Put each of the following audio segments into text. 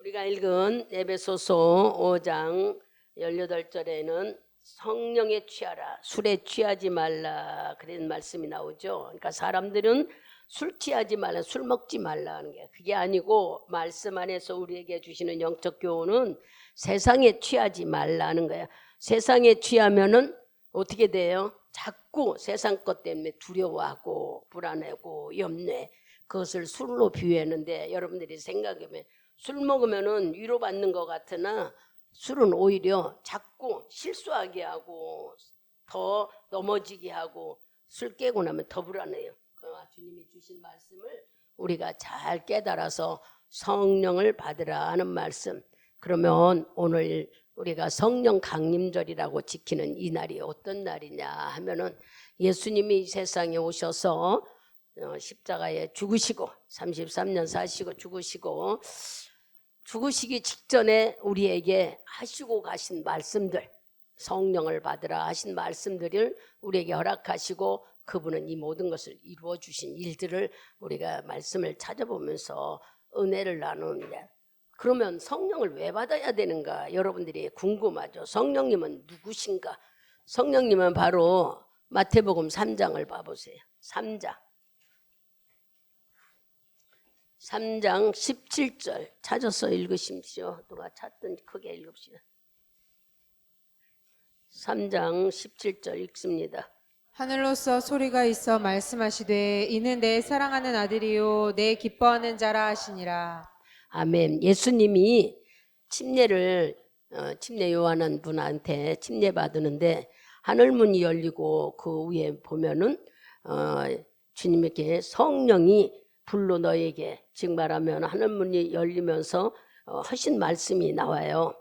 우리가 읽은 에베소서 5장 18절에는 성령에 취하라, 술에 취하지 말라 그런 말씀이 나오죠. 그러니까 사람들은 술 취하지 말라, 술 먹지 말라 하는 게 그게 아니고, 말씀 안에서 우리에게 주시는 영적 교훈은 세상에 취하지 말라는 거야. 세상에 취하면은 어떻게 돼요? 자꾸 세상 것 때문에 두려워하고 불안하고 염려해. 그것을 술로 비유했는데, 여러분들이 생각해보면 술 먹으면은 위로받는 것 같으나 술은 오히려 자꾸 실수하게 하고 더 넘어지게 하고, 술 깨고 나면 더 불안해요. 주님이 주신 말씀을 우리가 잘 깨달아서 성령을 받으라 하는 말씀. 그러면 오늘 우리가 성령 강림절이라고 지키는 이 날이 어떤 날이냐 하면은, 예수님이 이 세상에 오셔서 십자가에 죽으시고 33년 사시고 죽으시기 직전에 우리에게 하시고 가신 말씀들, 성령을 받으라 하신 말씀들을 우리에게 허락하시고, 그분은 이 모든 것을 이루어 주신 일들을 우리가 말씀을 찾아보면서 은혜를 나누는데, 그러면 성령을 왜 받아야 되는가 여러분들이 궁금하죠. 성령님은 누구신가? 성령님은 바로 마태복음 3장을 봐보세요. 3장 17절 찾아서 읽으십시오. 누가 찾든 크게 읽읍시다. 3장 17절 읽습니다. 하늘로서 소리가 있어 말씀하시되 이는 내 사랑하는 아들이요 내 기뻐하는 자라 하시니라. 아멘. 예수님이 침례를 침례 요한한 분한테 침례 받으는데 하늘문이 열리고 그 위에 보면은 주님에게 성령이 불로 너에게, 즉 말하면 하늘문이 열리면서 하신 말씀이 나와요.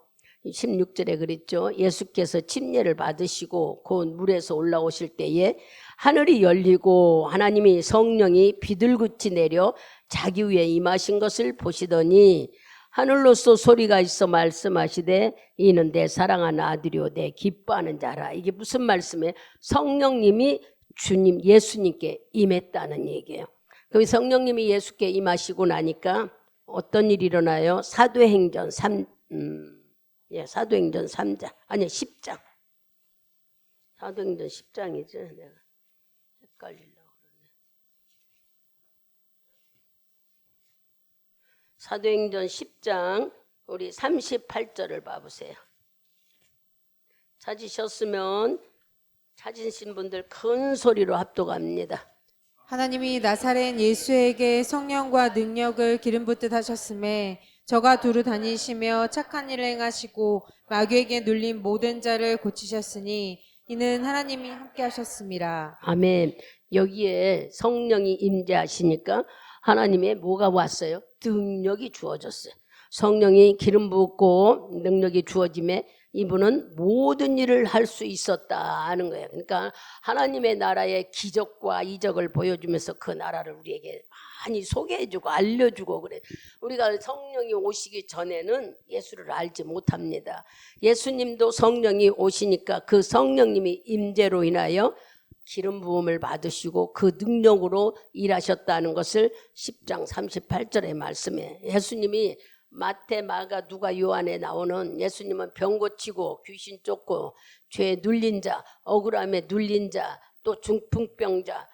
16절에 그랬죠. 예수께서 침례를 받으시고 곧 물에서 올라오실 때에 하늘이 열리고 하나님이 성령이 비둘기같이 내려 자기 위에 임하신 것을 보시더니 하늘로서 소리가 있어 말씀하시되 이는 내 사랑하는 아들이요 내 기뻐하는 자라. 이게 무슨 말씀이에요? 성령님이 주님 예수님께 임했다는 얘기예요. 그 성령님이 예수께 임하시고 나니까 어떤 일이 일어나요? 사도행전 10장. 사도행전 10장이죠. 내가 헷갈리려고 그러네. 사도행전 10장 우리 38절을 봐보세요. 찾으셨으면 찾으신 분들 큰 소리로 합독합니다. 하나님이 나사렛 예수에게 성령과 능력을 기름 붓듯 하셨음에 저가 두루 다니시며 착한 일을 행하시고 마귀에게 눌린 모든 자를 고치셨으니 이는 하나님이 함께 하셨습니다. 아멘. 여기에 성령이 임재하시니까 하나님의 뭐가 왔어요? 능력이 주어졌어요. 성령이 기름 붓고 능력이 주어짐에 이분은 모든 일을 할 수 있었다 하는 거예요. 그러니까 하나님의 나라의 기적과 이적을 보여주면서 그 나라를 우리에게 많이 소개해주고 알려주고 그래. 우리가 성령이 오시기 전에는 예수를 알지 못합니다. 예수님도 성령이 오시니까 그 성령님이 임재로 인하여 기름 부음을 받으시고 그 능력으로 일하셨다는 것을 10장 38절의 말씀에, 예수님이 마태, 마가, 누가, 요한에 나오는 예수님은 병 고치고 귀신 쫓고 죄에 눌린 자, 억울함에 눌린 자, 또 중풍병자,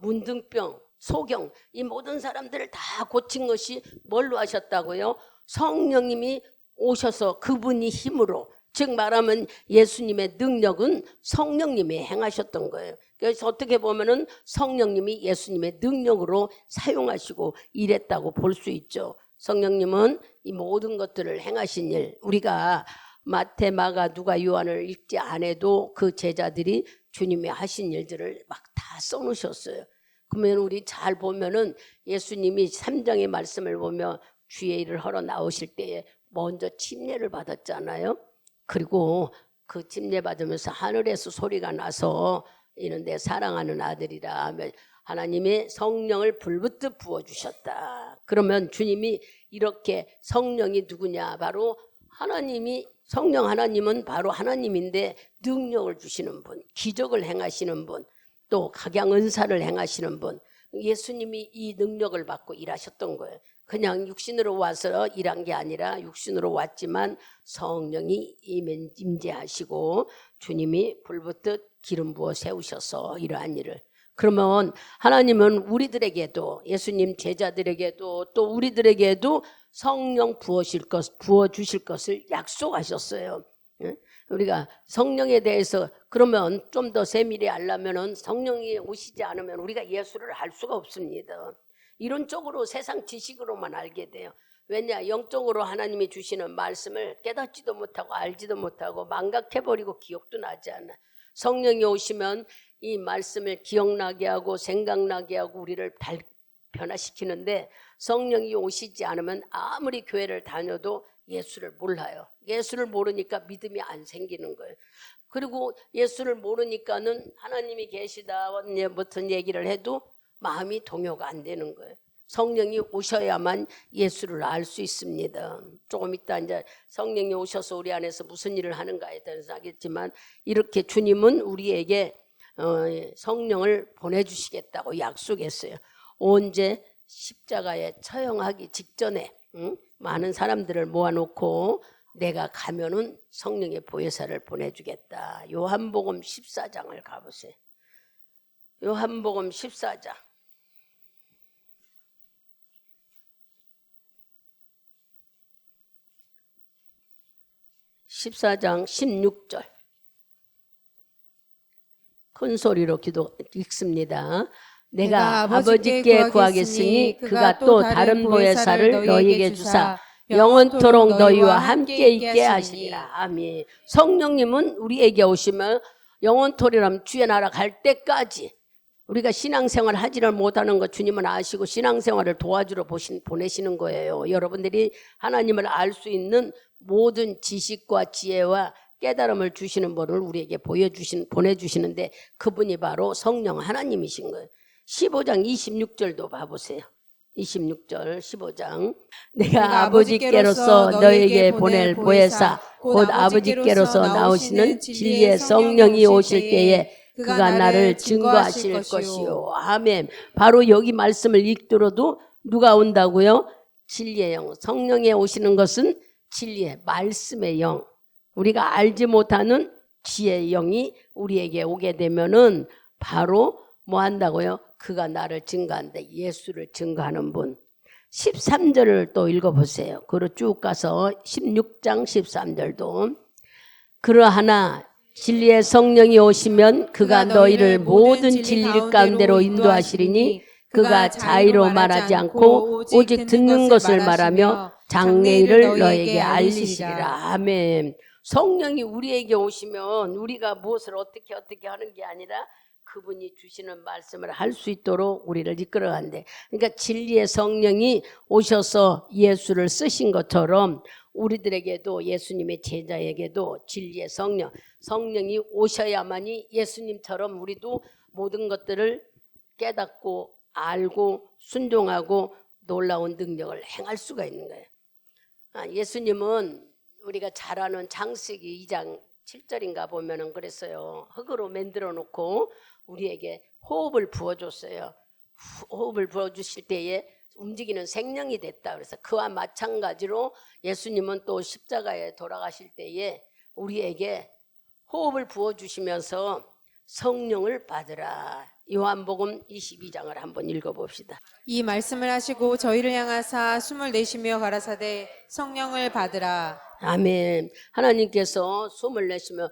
문둥병, 소경, 이 모든 사람들을 다 고친 것이 뭘로 하셨다고요? 성령님이 오셔서 그분이 힘으로, 즉 말하면 예수님의 능력은 성령님이 행하셨던 거예요. 그래서 어떻게 보면은 성령님이 예수님의 능력으로 사용하시고 일했다고 볼 수 있죠. 성령님은 이 모든 것들을 행하신 일, 우리가 마태, 마가, 누가, 요한을 읽지 않아도 그 제자들이 주님이 하신 일들을 막 다 써놓으셨어요. 그러면 우리 잘 보면은 예수님이 3장의 말씀을 보면 주의 일을 하러 나오실 때에 먼저 침례를 받았잖아요. 그리고 그 침례 받으면서 하늘에서 소리가 나서 이는 내 사랑하는 아들이라 하면 하나님의 성령을 불붙듯 부어주셨다. 그러면 주님이 이렇게, 성령이 누구냐? 바로 하나님이, 성령 하나님은 바로 하나님인데 능력을 주시는 분, 기적을 행하시는 분, 또 각양 은사를 행하시는 분, 예수님이 이 능력을 받고 일하셨던 거예요. 그냥 육신으로 와서 일한 게 아니라 육신으로 왔지만 성령이 임재하시고 주님이 불붙듯 기름 부어 세우셔서 이러한 일을. 그러면 하나님은 우리들에게도 예수님 제자들에게도 또 우리들에게도 성령 부어 주실 것을 약속하셨어요. 예? 우리가 성령에 대해서 그러면 좀 더 세밀히 알려면은 성령이 오시지 않으면 우리가 예수를 알 수가 없습니다. 이론적으로 세상 지식으로만 알게 돼요. 왜냐? 영적으로 하나님이 주시는 말씀을 깨닫지도 못하고 알지도 못하고 망각해버리고 기억도 나지 않아. 성령이 오시면 이 말씀을 기억나게 하고 생각나게 하고 우리를 변화시키는데 성령이 오시지 않으면 아무리 교회를 다녀도 예수를 몰라요. 예수를 모르니까 믿음이 안 생기는 거예요. 그리고 예수를 모르니까는 하나님이 계시다 무슨 얘기를 해도 마음이 동요가 안 되는 거예요. 성령이 오셔야만 예수를 알 수 있습니다. 조금 이따 이제 성령이 오셔서 우리 안에서 무슨 일을 하는가에 대해서 하겠지만 이렇게 주님은 우리에게 성령을 보내주시겠다고 약속했어요. 언제? 십자가에 처형하기 직전에 많은 사람들을 모아놓고 내가 가면은 성령의 보혜사를 보내주겠다. 요한복음 14장을 가보세요. 요한복음 14장. 14장 16절. 큰 소리로 읽습니다. 내가 아버지께 구하겠으니 그가 또 다른 보혜사를 너희에게 주사 영원토록 너희와 함께 있게 하시리라. 아멘. 성령님은 우리에게 오시면 영원토리람 주의 나라 갈 때까지 우리가 신앙생활 하지를 못하는 것 주님은 아시고 신앙생활을 도와주러 보내시는 거예요. 여러분들이 하나님을 알 수 있는 모든 지식과 지혜와 깨달음을 주시는 분을 우리에게 보내주시는데 그분이 바로 성령 하나님이신 거예요. 15장 26절도 봐보세요. 26절 15장. 내가 아버지께로서 너에게 보낼 보혜사 곧 아버지께로서 나오시는 진리의 성령이 오실 때에 그가 나를 증거하실 것이요. 아멘. 바로 여기 말씀을 읽더라도 누가 온다고요? 진리의 영. 성령에 오시는 것은 진리의 말씀의 영. 우리가 알지 못하는 지혜의 영이 우리에게 오게 되면은 바로 뭐 한다고요? 그가 나를 증거한다. 예수를 증거하는 분. 13절을 또 읽어보세요. 그로 쭉 가서 16장 13절도 그러하나 진리의 성령이 오시면 그가 너희를 모든 진리 가운데로 인도하시리니 그가 자의로 말하지 않고 오직 듣는 것을 말하며 장래일을 너에게 알리시리라. 아멘. 성령이 우리에게 오시면 우리가 무엇을 어떻게 하는 게 아니라 그분이 주시는 말씀을 할 수 있도록 우리를 이끌어간대. 그러니까 진리의 성령이 오셔서 예수를 쓰신 것처럼 우리들에게도 예수님의 제자에게도 진리의 성령이 오셔야만이 예수님처럼 우리도 모든 것들을 깨닫고 알고 순종하고 놀라운 능력을 행할 수가 있는 거예요. 예수님은 우리가 잘 아는 창세기 2장 7절인가 보면은 그랬어요. 흙으로 만들어 놓고 우리에게 호흡을 부어줬어요. 호흡을 부어주실 때에 움직이는 생명이 됐다. 그래서 그와 마찬가지로 예수님은 또 십자가에 돌아가실 때에 우리에게 호흡을 부어주시면서 성령을 받으라. 요한복음 22장을 한번 읽어봅시다. 이 말씀을 하시고 저희를 향하사 숨을 내쉬며 가라사대 성령을 받으라. 아멘. 하나님께서 숨을 내쉬며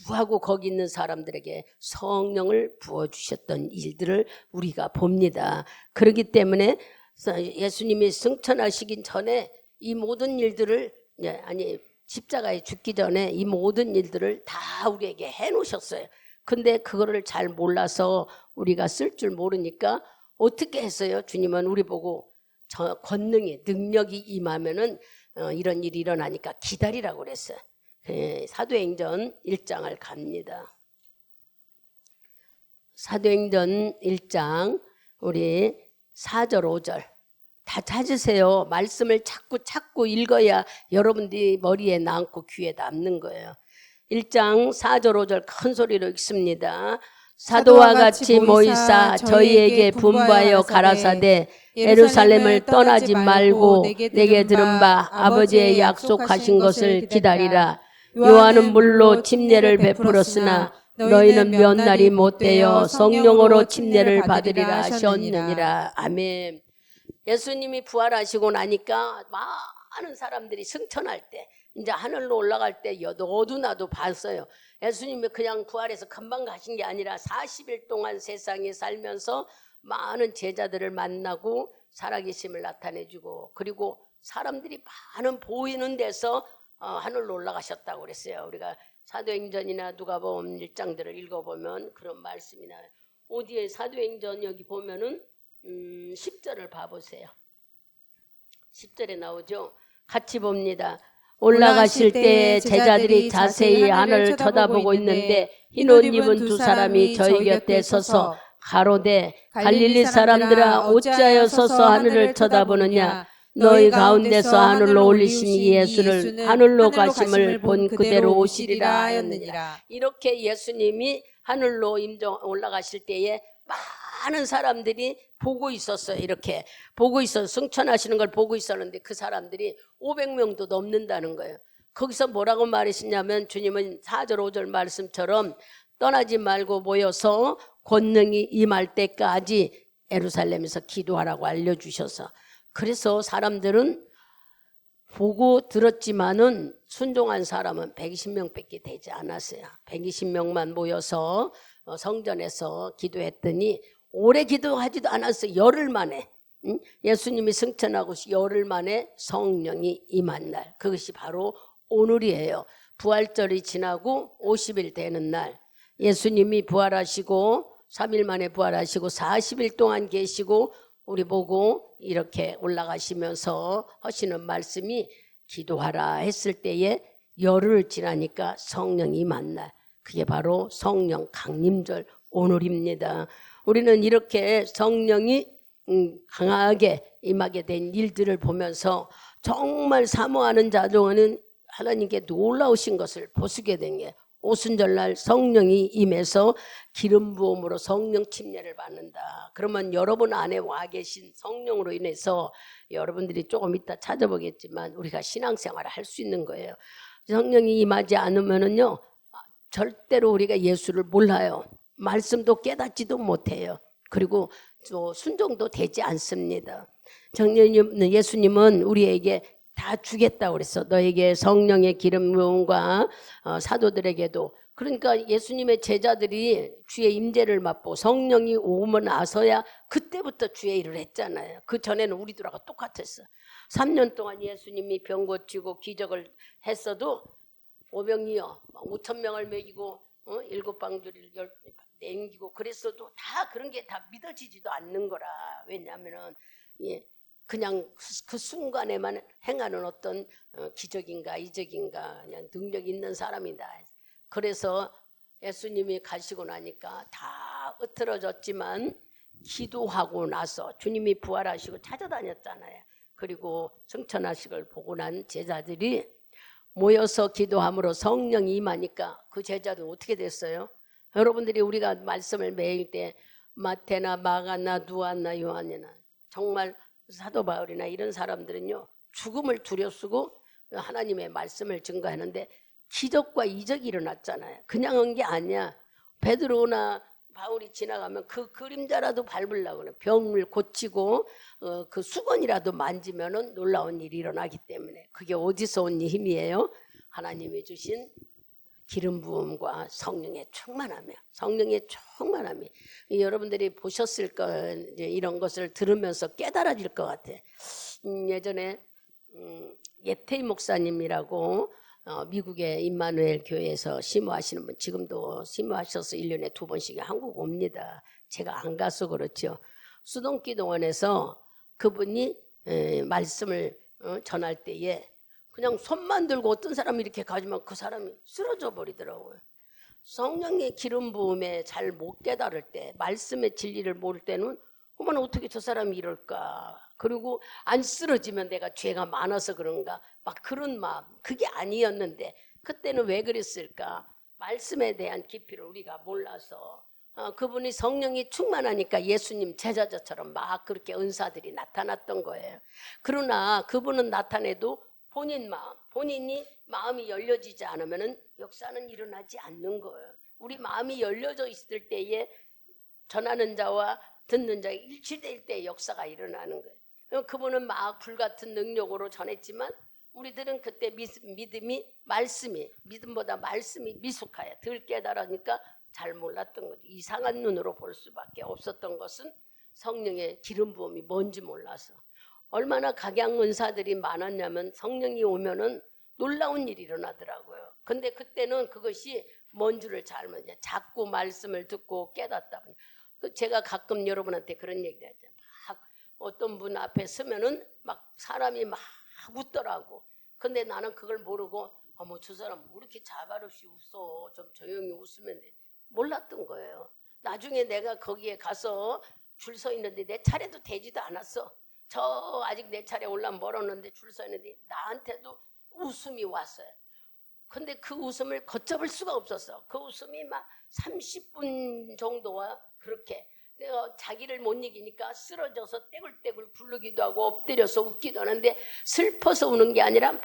후 하고 거기 있는 사람들에게 성령을 부어주셨던 일들을 우리가 봅니다. 그렇기 때문에 예수님이 승천하시기 전에 이 모든 일들을 십자가에 죽기 전에 이 모든 일들을 다 우리에게 해놓으셨어요. 근데 그거를 잘 몰라서 우리가 쓸 줄 모르니까 어떻게 했어요? 주님은 우리 보고 권능이 능력이 임하면은 이런 일이 일어나니까 기다리라고 그랬어요. 사도행전 1장을 갑니다. 사도행전 1장 우리 4절 5절 다 찾으세요. 말씀을 자꾸 읽어야 여러분들이 머리에 남고 귀에 남는 거예요. 1장 4절 5절 큰 소리로 읽습니다. 사도와 같이 모이사 저희에게 분부하여 가라사대 예루살렘을 떠나지 말고 내게 들은 바 아버지의 약속하신 것을 기다리라. 요한은 물로 침례를 베풀었으나 너희는 몇 날이 못되어 성령으로 침례를 받으리라 하셨느니라. 아멘. 예수님이 부활하시고 나니까 많은 사람들이 승천할 때, 이제 하늘로 올라갈 때 너도 나도 봤어요. 예수님이 그냥 부활해서 금방 가신 게 아니라 40일 동안 세상에 살면서 많은 제자들을 만나고 살아계심을 나타내주고, 그리고 사람들이 많은 보이는 데서 하늘로 올라가셨다고 그랬어요. 우리가 사도행전이나 누가복음 1장들을 읽어보면 그런 말씀이 나요. 어디에 사도행전 여기 보면은 10절을 봐보세요. 10절에 나오죠. 같이 봅니다. 올라가실 때 제자들이 자세히 하늘을 쳐다보고 있는데 흰 옷 입은 두 사람이 저희 곁에 서서 가로되 갈릴리 사람들아 어찌하여 서서 하늘을 쳐다보느냐. 너희 가운데서 하늘로 올리신 이 예수를 하늘로 가심을 본 그대로 오시리라 하였느니라. 이렇게 예수님이 하늘로 올라가실 때에 많은 사람들이 보고 있었어요. 이렇게 보고 있어서 승천하시는 걸 보고 있었는데 그 사람들이 500명도 넘는다는 거예요. 거기서 뭐라고 말하시냐면 주님은 4절 5절 말씀처럼 떠나지 말고 모여서 권능이 임할 때까지 예루살렘에서 기도하라고 알려주셔서, 그래서 사람들은 보고 들었지만은 순종한 사람은 120명밖에 되지 않았어요. 120명만 모여서 성전에서 기도했더니 오래 기도하지도 않았어요. 열흘 만에 예수님이 승천하고 열흘 만에 성령이 임한 날, 그것이 바로 오늘이에요. 부활절이 지나고 50일 되는 날, 예수님이 부활하시고 3일 만에 부활하시고 40일 동안 계시고 우리 보고 이렇게 올라가시면서 하시는 말씀이 기도하라 했을 때에 열흘 지나니까 성령이 임한 날, 그게 바로 성령 강림절 오늘입니다. 우리는 이렇게 성령이 강하게 임하게 된 일들을 보면서 정말 사모하는 자들은 하나님께 놀라우신 것을 보시게 된 게, 오순절날 성령이 임해서 기름 부음으로 성령 침례를 받는다. 그러면 여러분 안에 와 계신 성령으로 인해서 여러분들이 조금 이따 찾아보겠지만 우리가 신앙생활을 할 수 있는 거예요. 성령이 임하지 않으면은요 절대로 우리가 예수를 몰라요. 말씀도 깨닫지도 못해요. 그리고 또 순종도 되지 않습니다. 예수님은 우리에게 다 주겠다고 그랬어. 너에게 성령의 기름 부음과 사도들에게도. 그러니까 예수님의 제자들이 주의 임재를 맛보고 성령이 오면 나서야 그때부터 주의 일을 했잖아요. 그 전에는 우리들하고 똑같았어. 3년 동안 예수님이 병 고치고 기적을 했어도 오병이어 5,000명을 먹이고 7방주리를 냉기고 그랬어도 다 그런 게 다 믿어지지도 않는 거라. 왜냐하면은 그냥 그 순간에만 행하는 어떤 기적인가 이적인가 그냥 능력 있는 사람이다. 그래서 예수님이 가시고 나니까 다 으트러졌지만 기도하고 나서 주님이 부활하시고 찾아다녔잖아요. 그리고 승천하시걸 보고 난 제자들이 모여서 기도함으로 성령이 임하니까 그 제자들은 어떻게 됐어요? 여러분들이 우리가 말씀을 매일 때 마태나 마가나 누아나 요한이나 정말 사도 바울이나 이런 사람들은요 죽음을 두려쓰고 하나님의 말씀을 증거하는데 기적과 이적이 일어났잖아요. 그냥 한 게 아니야. 베드로나 바울이 지나가면 그 그림자라도 밟으려고 그래. 병을 고치고 그 수건이라도 만지면은 놀라운 일이 일어나기 때문에. 그게 어디서 온 힘이에요? 하나님이 주신 기름 부음과 성령의 충만함이에요. 성령의 충만함이. 여러분들이 보셨을 거 이런 것을 들으면서 깨달아질 것 같아. 예전에 예태희 목사님이라고 미국의 임마누엘 교회에서 심호하시는 분, 지금도 심호하셔서 1년에 2번씩 한국 옵니다. 제가 안 가서 그렇죠. 수동기도원에서 그분이 말씀을 전할 때에 그냥 손만 들고 어떤 사람이 이렇게 가지면 그 사람이 쓰러져 버리더라고요. 성령의 기름 부음에 잘 못 깨달을 때, 말씀의 진리를 모를 때는 그러면 어떻게 저 사람이 이럴까? 그리고 안 쓰러지면 내가 죄가 많아서 그런가? 막 그런 마음. 그게 아니었는데 그때는 왜 그랬을까? 말씀에 대한 깊이를 우리가 몰라서 그분이 성령이 충만하니까 예수님 제자자처럼 막 그렇게 은사들이 나타났던 거예요. 그러나 그분은 나타내도 본인이 마음이 열려지지 않으면 역사는 일어나지 않는 거예요. 우리 마음이 열려져 있을 때에 전하는 자와 듣는 자가 일치될 때 역사가 일어나는 거예요. 그분은 막 불같은 능력으로 전했지만 우리들은 그때 믿음보다 말씀이 미숙하여 덜 깨달으니까 잘 몰랐던 거죠. 이상한 눈으로 볼 수밖에 없었던 것은 성령의 기름 부음이 뭔지 몰라서. 얼마나 각양 은사들이 많았냐면 성령이 오면은 놀라운 일이 일어나더라고요. 근데 그때는 그것이 뭔 줄을 잘 모르냐. 자꾸 말씀을 듣고 깨닫다 보니. 제가 가끔 여러분한테 그런 얘기를 하죠. 막 어떤 분 앞에 서면은 막 사람이 막 웃더라고. 근데 나는 그걸 모르고 어머 저 사람 뭐 이렇게 자발 없이 웃어. 좀 조용히 웃으면 돼. 몰랐던 거예요. 나중에 내가 거기에 가서 줄 서 있는데 내 차례도 되지도 않았어. 저 아직 내 차례 올라면 멀었는데 줄 서 있는데 나한테도 웃음이 왔어요. 근데 그 웃음을 걷잡을 수가 없었어. 그 웃음이 막 30분 정도와 그렇게 내가 자기를 못 이기니까 쓰러져서 떼굴떼굴 굴르기도 하고 엎드려서 웃기도 하는데 슬퍼서 우는 게 아니라 막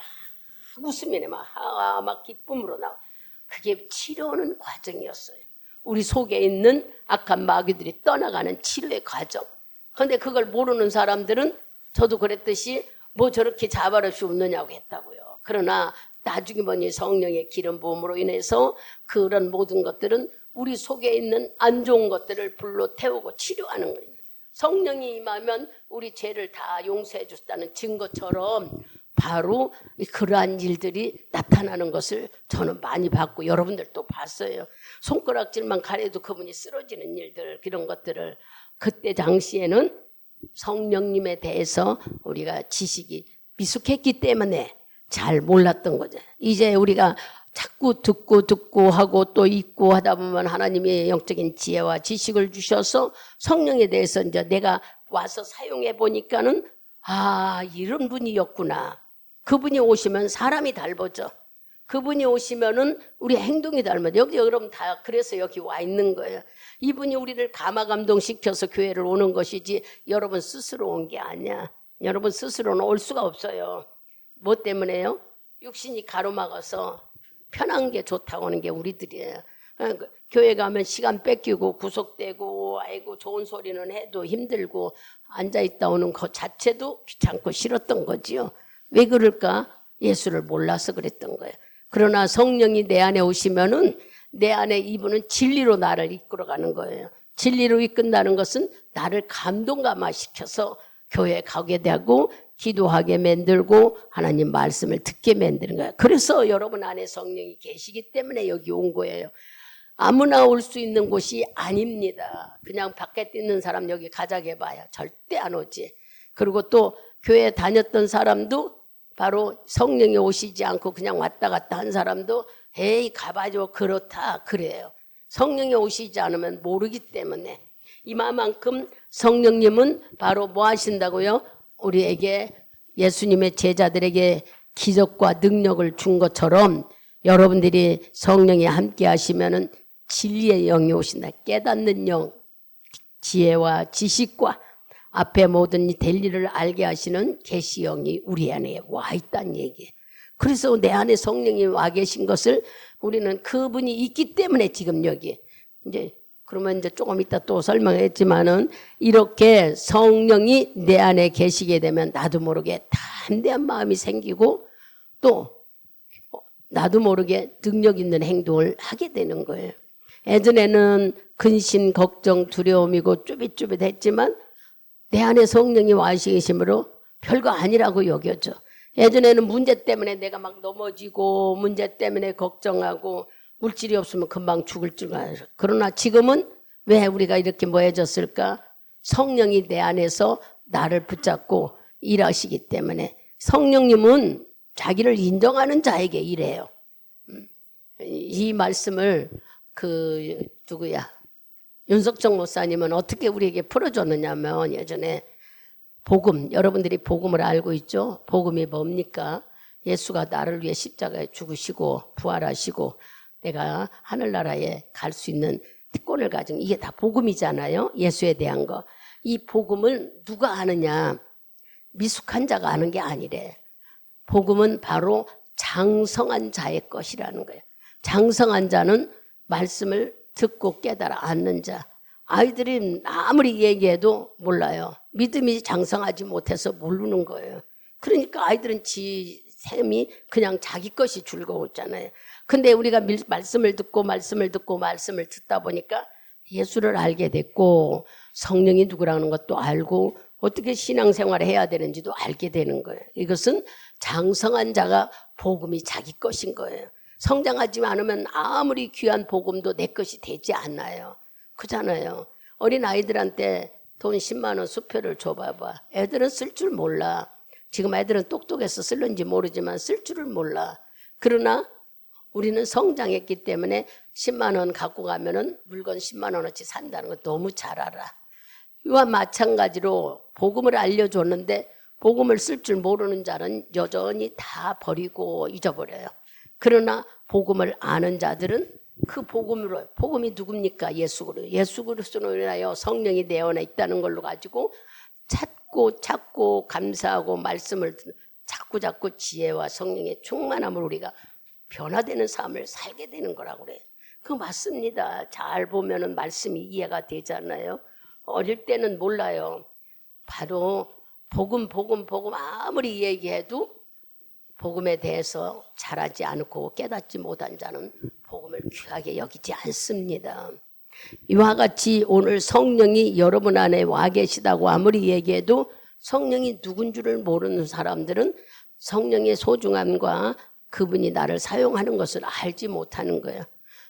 웃음이 막 기쁨으로 나와. 그게 치료하는 과정이었어요. 우리 속에 있는 악한 마귀들이 떠나가는 치료의 과정. 그런데 그걸 모르는 사람들은 저도 그랬듯이 뭐 저렇게 자발 없이 웃느냐고 했다고요. 그러나 나중에 보니 성령의 기름 부음으로 인해서 그런 모든 것들은 우리 속에 있는 안 좋은 것들을 불로 태우고 치료하는 거예요. 성령이 임하면 우리 죄를 다 용서해 주셨다는 증거처럼 바로 그러한 일들이 나타나는 것을 저는 많이 봤고 여러분들도 봤어요. 손가락질만 가려도 그분이 쓰러지는 일들 그런 것들을 그때 당시에는 성령님에 대해서 우리가 지식이 미숙했기 때문에 잘 몰랐던 거죠. 이제 우리가 자꾸 듣고 하고 또 읽고 하다 보면 하나님의 영적인 지혜와 지식을 주셔서 성령에 대해서 이제 내가 와서 사용해 보니까는 이런 분이었구나. 그분이 오시면 사람이 달라져. 그분이 오시면은 우리 행동이 달라져. 여기 여러분 다 그래서 여기 와 있는 거예요. 이분이 우리를 감화감동시켜서 교회를 오는 것이지 여러분 스스로 온 게 아니야. 여러분 스스로는 올 수가 없어요. 뭐 때문에요? 육신이 가로막아서 편한 게 좋다고 하는 게 우리들이에요. 교회 가면 시간 뺏기고 구속되고 아이고 좋은 소리는 해도 힘들고 앉아있다 오는 것 자체도 귀찮고 싫었던 거지요. 왜 그럴까? 예수를 몰라서 그랬던 거예요. 그러나 성령이 내 안에 오시면은 내 안에 이분은 진리로 나를 이끌어가는 거예요. 진리로 이끈다는 것은 나를 감동감화시켜서 교회에 가게 되고 기도하게 만들고 하나님 말씀을 듣게 만드는 거예요. 그래서 여러분 안에 성령이 계시기 때문에 여기 온 거예요. 아무나 올 수 있는 곳이 아닙니다. 그냥 밖에 있는 사람 여기 가자고 해봐요. 절대 안 오지. 그리고 또 교회 다녔던 사람도 바로 성령이 오시지 않고 그냥 왔다 갔다 한 사람도 에이 가봐줘 그렇다 그래요. 성령이 오시지 않으면 모르기 때문에 이만큼 성령님은 바로 뭐 하신다고요? 우리에게 예수님의 제자들에게 기적과 능력을 준 것처럼 여러분들이 성령이 함께 하시면은 진리의 영이 오신다. 깨닫는 영, 지혜와 지식과 앞에 모든 될 일을 알게 하시는 계시 영이 우리 안에 와 있다는 얘기예요. 그래서 내 안에 성령이 와 계신 것을 우리는 그분이 있기 때문에 지금 여기 이제 그러면 이제 조금 이따 또 설명했지만은 이렇게 성령이 내 안에 계시게 되면 나도 모르게 담대한 마음이 생기고 또 나도 모르게 능력 있는 행동을 하게 되는 거예요. 예전에는 근심, 걱정, 두려움이고 쭈삣쭈삣했지만 내 안에 성령이 와 계심으로 별거 아니라고 여겨져. 예전에는 문제 때문에 내가 막 넘어지고 문제 때문에 걱정하고 물질이 없으면 금방 죽을 줄 알아요. 그러나 지금은 왜 우리가 이렇게 뭐해졌을까? 성령이 내 안에서 나를 붙잡고 일하시기 때문에 성령님은 자기를 인정하는 자에게 일해요. 이 말씀을 윤석정 목사님은 어떻게 우리에게 풀어줬느냐면 예전에 복음, 여러분들이 복음을 알고 있죠? 복음이 뭡니까? 예수가 나를 위해 십자가에 죽으시고 부활하시고 내가 하늘나라에 갈 수 있는 특권을 가진 이게 다 복음이잖아요. 예수에 대한 거. 이 복음을 누가 아느냐? 미숙한 자가 아는 게 아니래. 복음은 바로 장성한 자의 것이라는 거예요. 장성한 자는 말씀을 듣고 깨달아 앉는 자. 아이들이 아무리 얘기해도 몰라요. 믿음이 장성하지 못해서 모르는 거예요. 그러니까 아이들은 지 셈이 그냥 자기 것이 즐거웠잖아요. 근데 우리가 말씀을 듣다 보니까 예수를 알게 됐고 성령이 누구라는 것도 알고 어떻게 신앙생활을 해야 되는지도 알게 되는 거예요. 이것은 장성한 자가 복음이 자기 것인 거예요. 성장하지 않으면 아무리 귀한 복음도 내 것이 되지 않아요. 그잖아요. 어린 아이들한테 돈 10만 원 수표를 줘봐봐. 애들은 쓸 줄 몰라. 지금 애들은 똑똑해서 쓸는지 모르지만 쓸 줄을 몰라. 그러나 우리는 성장했기 때문에 10만 원 갖고 가면은 물건 10만 원어치 산다는 거 너무 잘 알아. 이와 마찬가지로 복음을 알려줬는데 복음을 쓸 줄 모르는 자는 여전히 다 버리고 잊어버려요. 그러나 복음을 아는 자들은 그 복음으로, 복음이 누굽니까? 예수 그리스도로 인하여 성령이 내 안에 있다는 걸로 가지고 찾고 감사하고 말씀을 자꾸 지혜와 성령의 충만함을 우리가 변화되는 삶을 살게 되는 거라고 그래요. 그거 맞습니다. 잘 보면은 말씀이 이해가 되잖아요. 어릴 때는 몰라요. 바로 복음 아무리 얘기해도 복음에 대해서 잘하지 않고 깨닫지 못한 자는 복음을 귀하게 여기지 않습니다. 이와 같이 오늘 성령이 여러분 안에 와 계시다고 아무리 얘기해도 성령이 누군 줄을 모르는 사람들은 성령의 소중함과 그분이 나를 사용하는 것을 알지 못하는 거예요.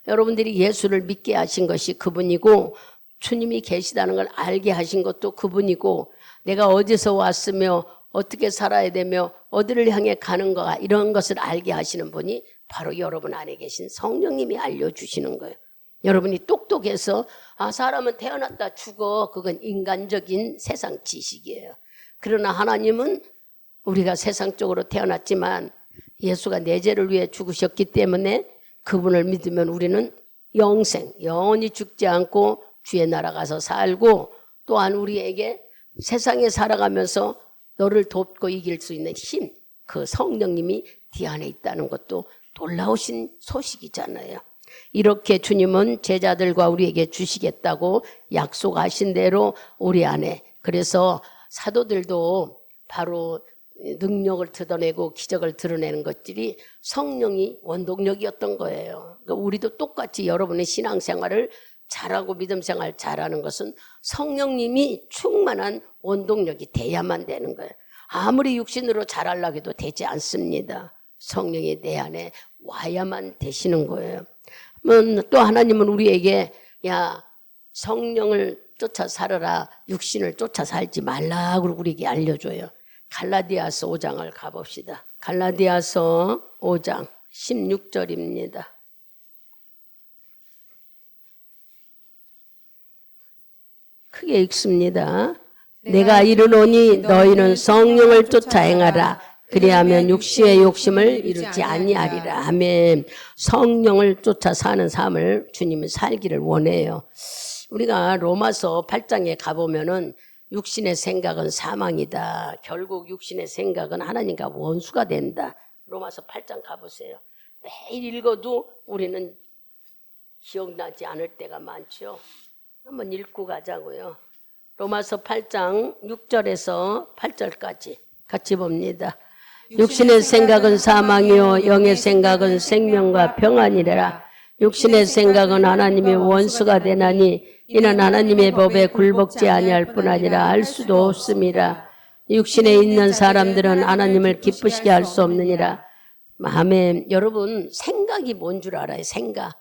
여러분들이 예수를 믿게 하신 것이 그분이고 주님이 계시다는 걸 알게 하신 것도 그분이고 내가 어디서 왔으며 어떻게 살아야 되며 어디를 향해 가는가 이런 것을 알게 하시는 분이 바로 여러분 안에 계신 성령님이 알려주시는 거예요. 여러분이 똑똑해서 사람은 태어났다 죽어 그건 인간적인 세상 지식이에요. 그러나 하나님은 우리가 세상적으로 태어났지만 예수가 내 죄를 위해 죽으셨기 때문에 그분을 믿으면 우리는 영원히 죽지 않고 주의 나라 가서 살고 또한 우리에게 세상에 살아가면서 너를 돕고 이길 수 있는 힘, 그 성령님이 네 안에 있다는 것도 놀라우신 소식이잖아요. 이렇게 주님은 제자들과 우리에게 주시겠다고 약속하신 대로 우리 안에, 그래서 사도들도 바로 능력을 드러내고 기적을 드러내는 것들이 성령이 원동력이었던 거예요. 그러니까 우리도 똑같이 여러분의 신앙생활을 잘하고 믿음생활 잘하는 것은 성령님이 충만한 원동력이 돼야만 되는 거예요. 아무리 육신으로 잘하려고 해도 되지 않습니다. 성령이 내 안에 와야만 되시는 거예요. 또 하나님은 우리에게 성령을 쫓아 살아라, 육신을 쫓아 살지 말라고 우리에게 알려줘요. 갈라디아서 5장을 가봅시다. 갈라디아서 5장 16절입니다. 크게 읽습니다. 내가 이르노니 너희는 성령을 쫓아 행하라. 그리하면 육신의 욕심을 이루지 아니하리라. 아멘. 성령을 쫓아 사는 삶을 주님은 살기를 원해요. 우리가 로마서 8장에 가보면은 육신의 생각은 사망이다. 결국 육신의 생각은 하나님과 원수가 된다. 로마서 8장 가보세요. 매일 읽어도 우리는 기억나지 않을 때가 많죠. 한번 읽고 가자고요. 로마서 8장 6절에서 8절까지 같이 봅니다. 육신의 생각은 사망이요 영의 생각은 생명과 평안이라. 육신의 생각은 하나님의 원수가 되나니 이는 하나님의 법에 굴복지 아니할 뿐 아니라 알 수도 없음이라. 육신에 있는 사람들은 하나님을 기쁘시게 할 수 없느니라. 아멘. 여러분 생각이 뭔 줄 알아요? 생각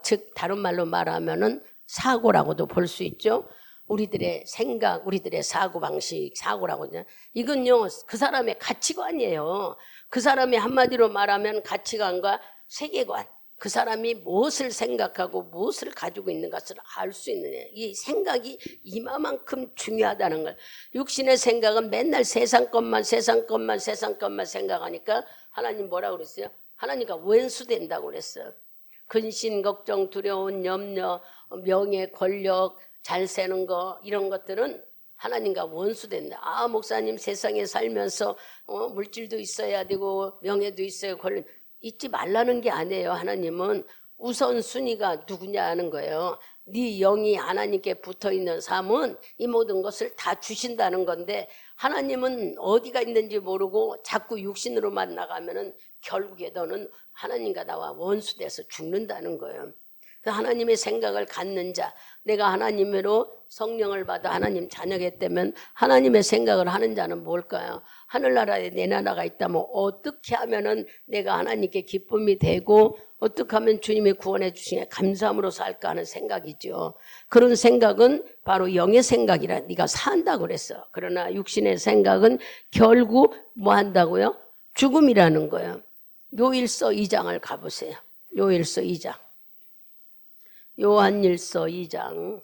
즉 다른 말로 말하면은 사고라고도 볼 수 있죠. 우리들의 생각, 우리들의 사고방식, 사고라고. 이건요, 그 사람의 가치관이에요. 그 사람이 한마디로 말하면 가치관과 세계관, 그 사람이 무엇을 생각하고 무엇을 가지고 있는 것을 알 수 있는, 이 생각이 이만큼 중요하다는 걸. 육신의 생각은 맨날 세상 것만 생각하니까 하나님 뭐라고 그랬어요? 하나님과 원수 된다고 그랬어요. 근심, 걱정, 두려움, 염려, 명예, 권력, 잘 사는 거 이런 것들은 하나님과 원수된다. 아, 목사님 세상에 살면서 물질도 있어야 되고 명예도 있어야 권력 잊지 말라는 게 아니에요. 하나님은 우선순위가 누구냐 하는 거예요. 네 영이 하나님께 붙어있는 삶은 이 모든 것을 다 주신다는 건데 하나님은 어디가 있는지 모르고 자꾸 육신으로만 나가면은 결국에 너는 하나님과 나와 원수돼서 죽는다는 거예요. 하나님의 생각을 갖는 자, 내가 하나님으로 성령을 받아 하나님 자녀가 되면 하나님의 생각을 하는 자는 뭘까요? 하늘나라에 내 나라가 있다면 어떻게 하면은 내가 하나님께 기쁨이 되고 어떻게 하면 주님의 구원해 주시니 감사함으로 살까 하는 생각이죠. 그런 생각은 바로 영의 생각이라 네가 산다고 그랬어. 그러나 육신의 생각은 결국 뭐 한다고요? 죽음이라는 거예요. 요일서 2장을 가보세요. 요일서 2장. 요한일서 2장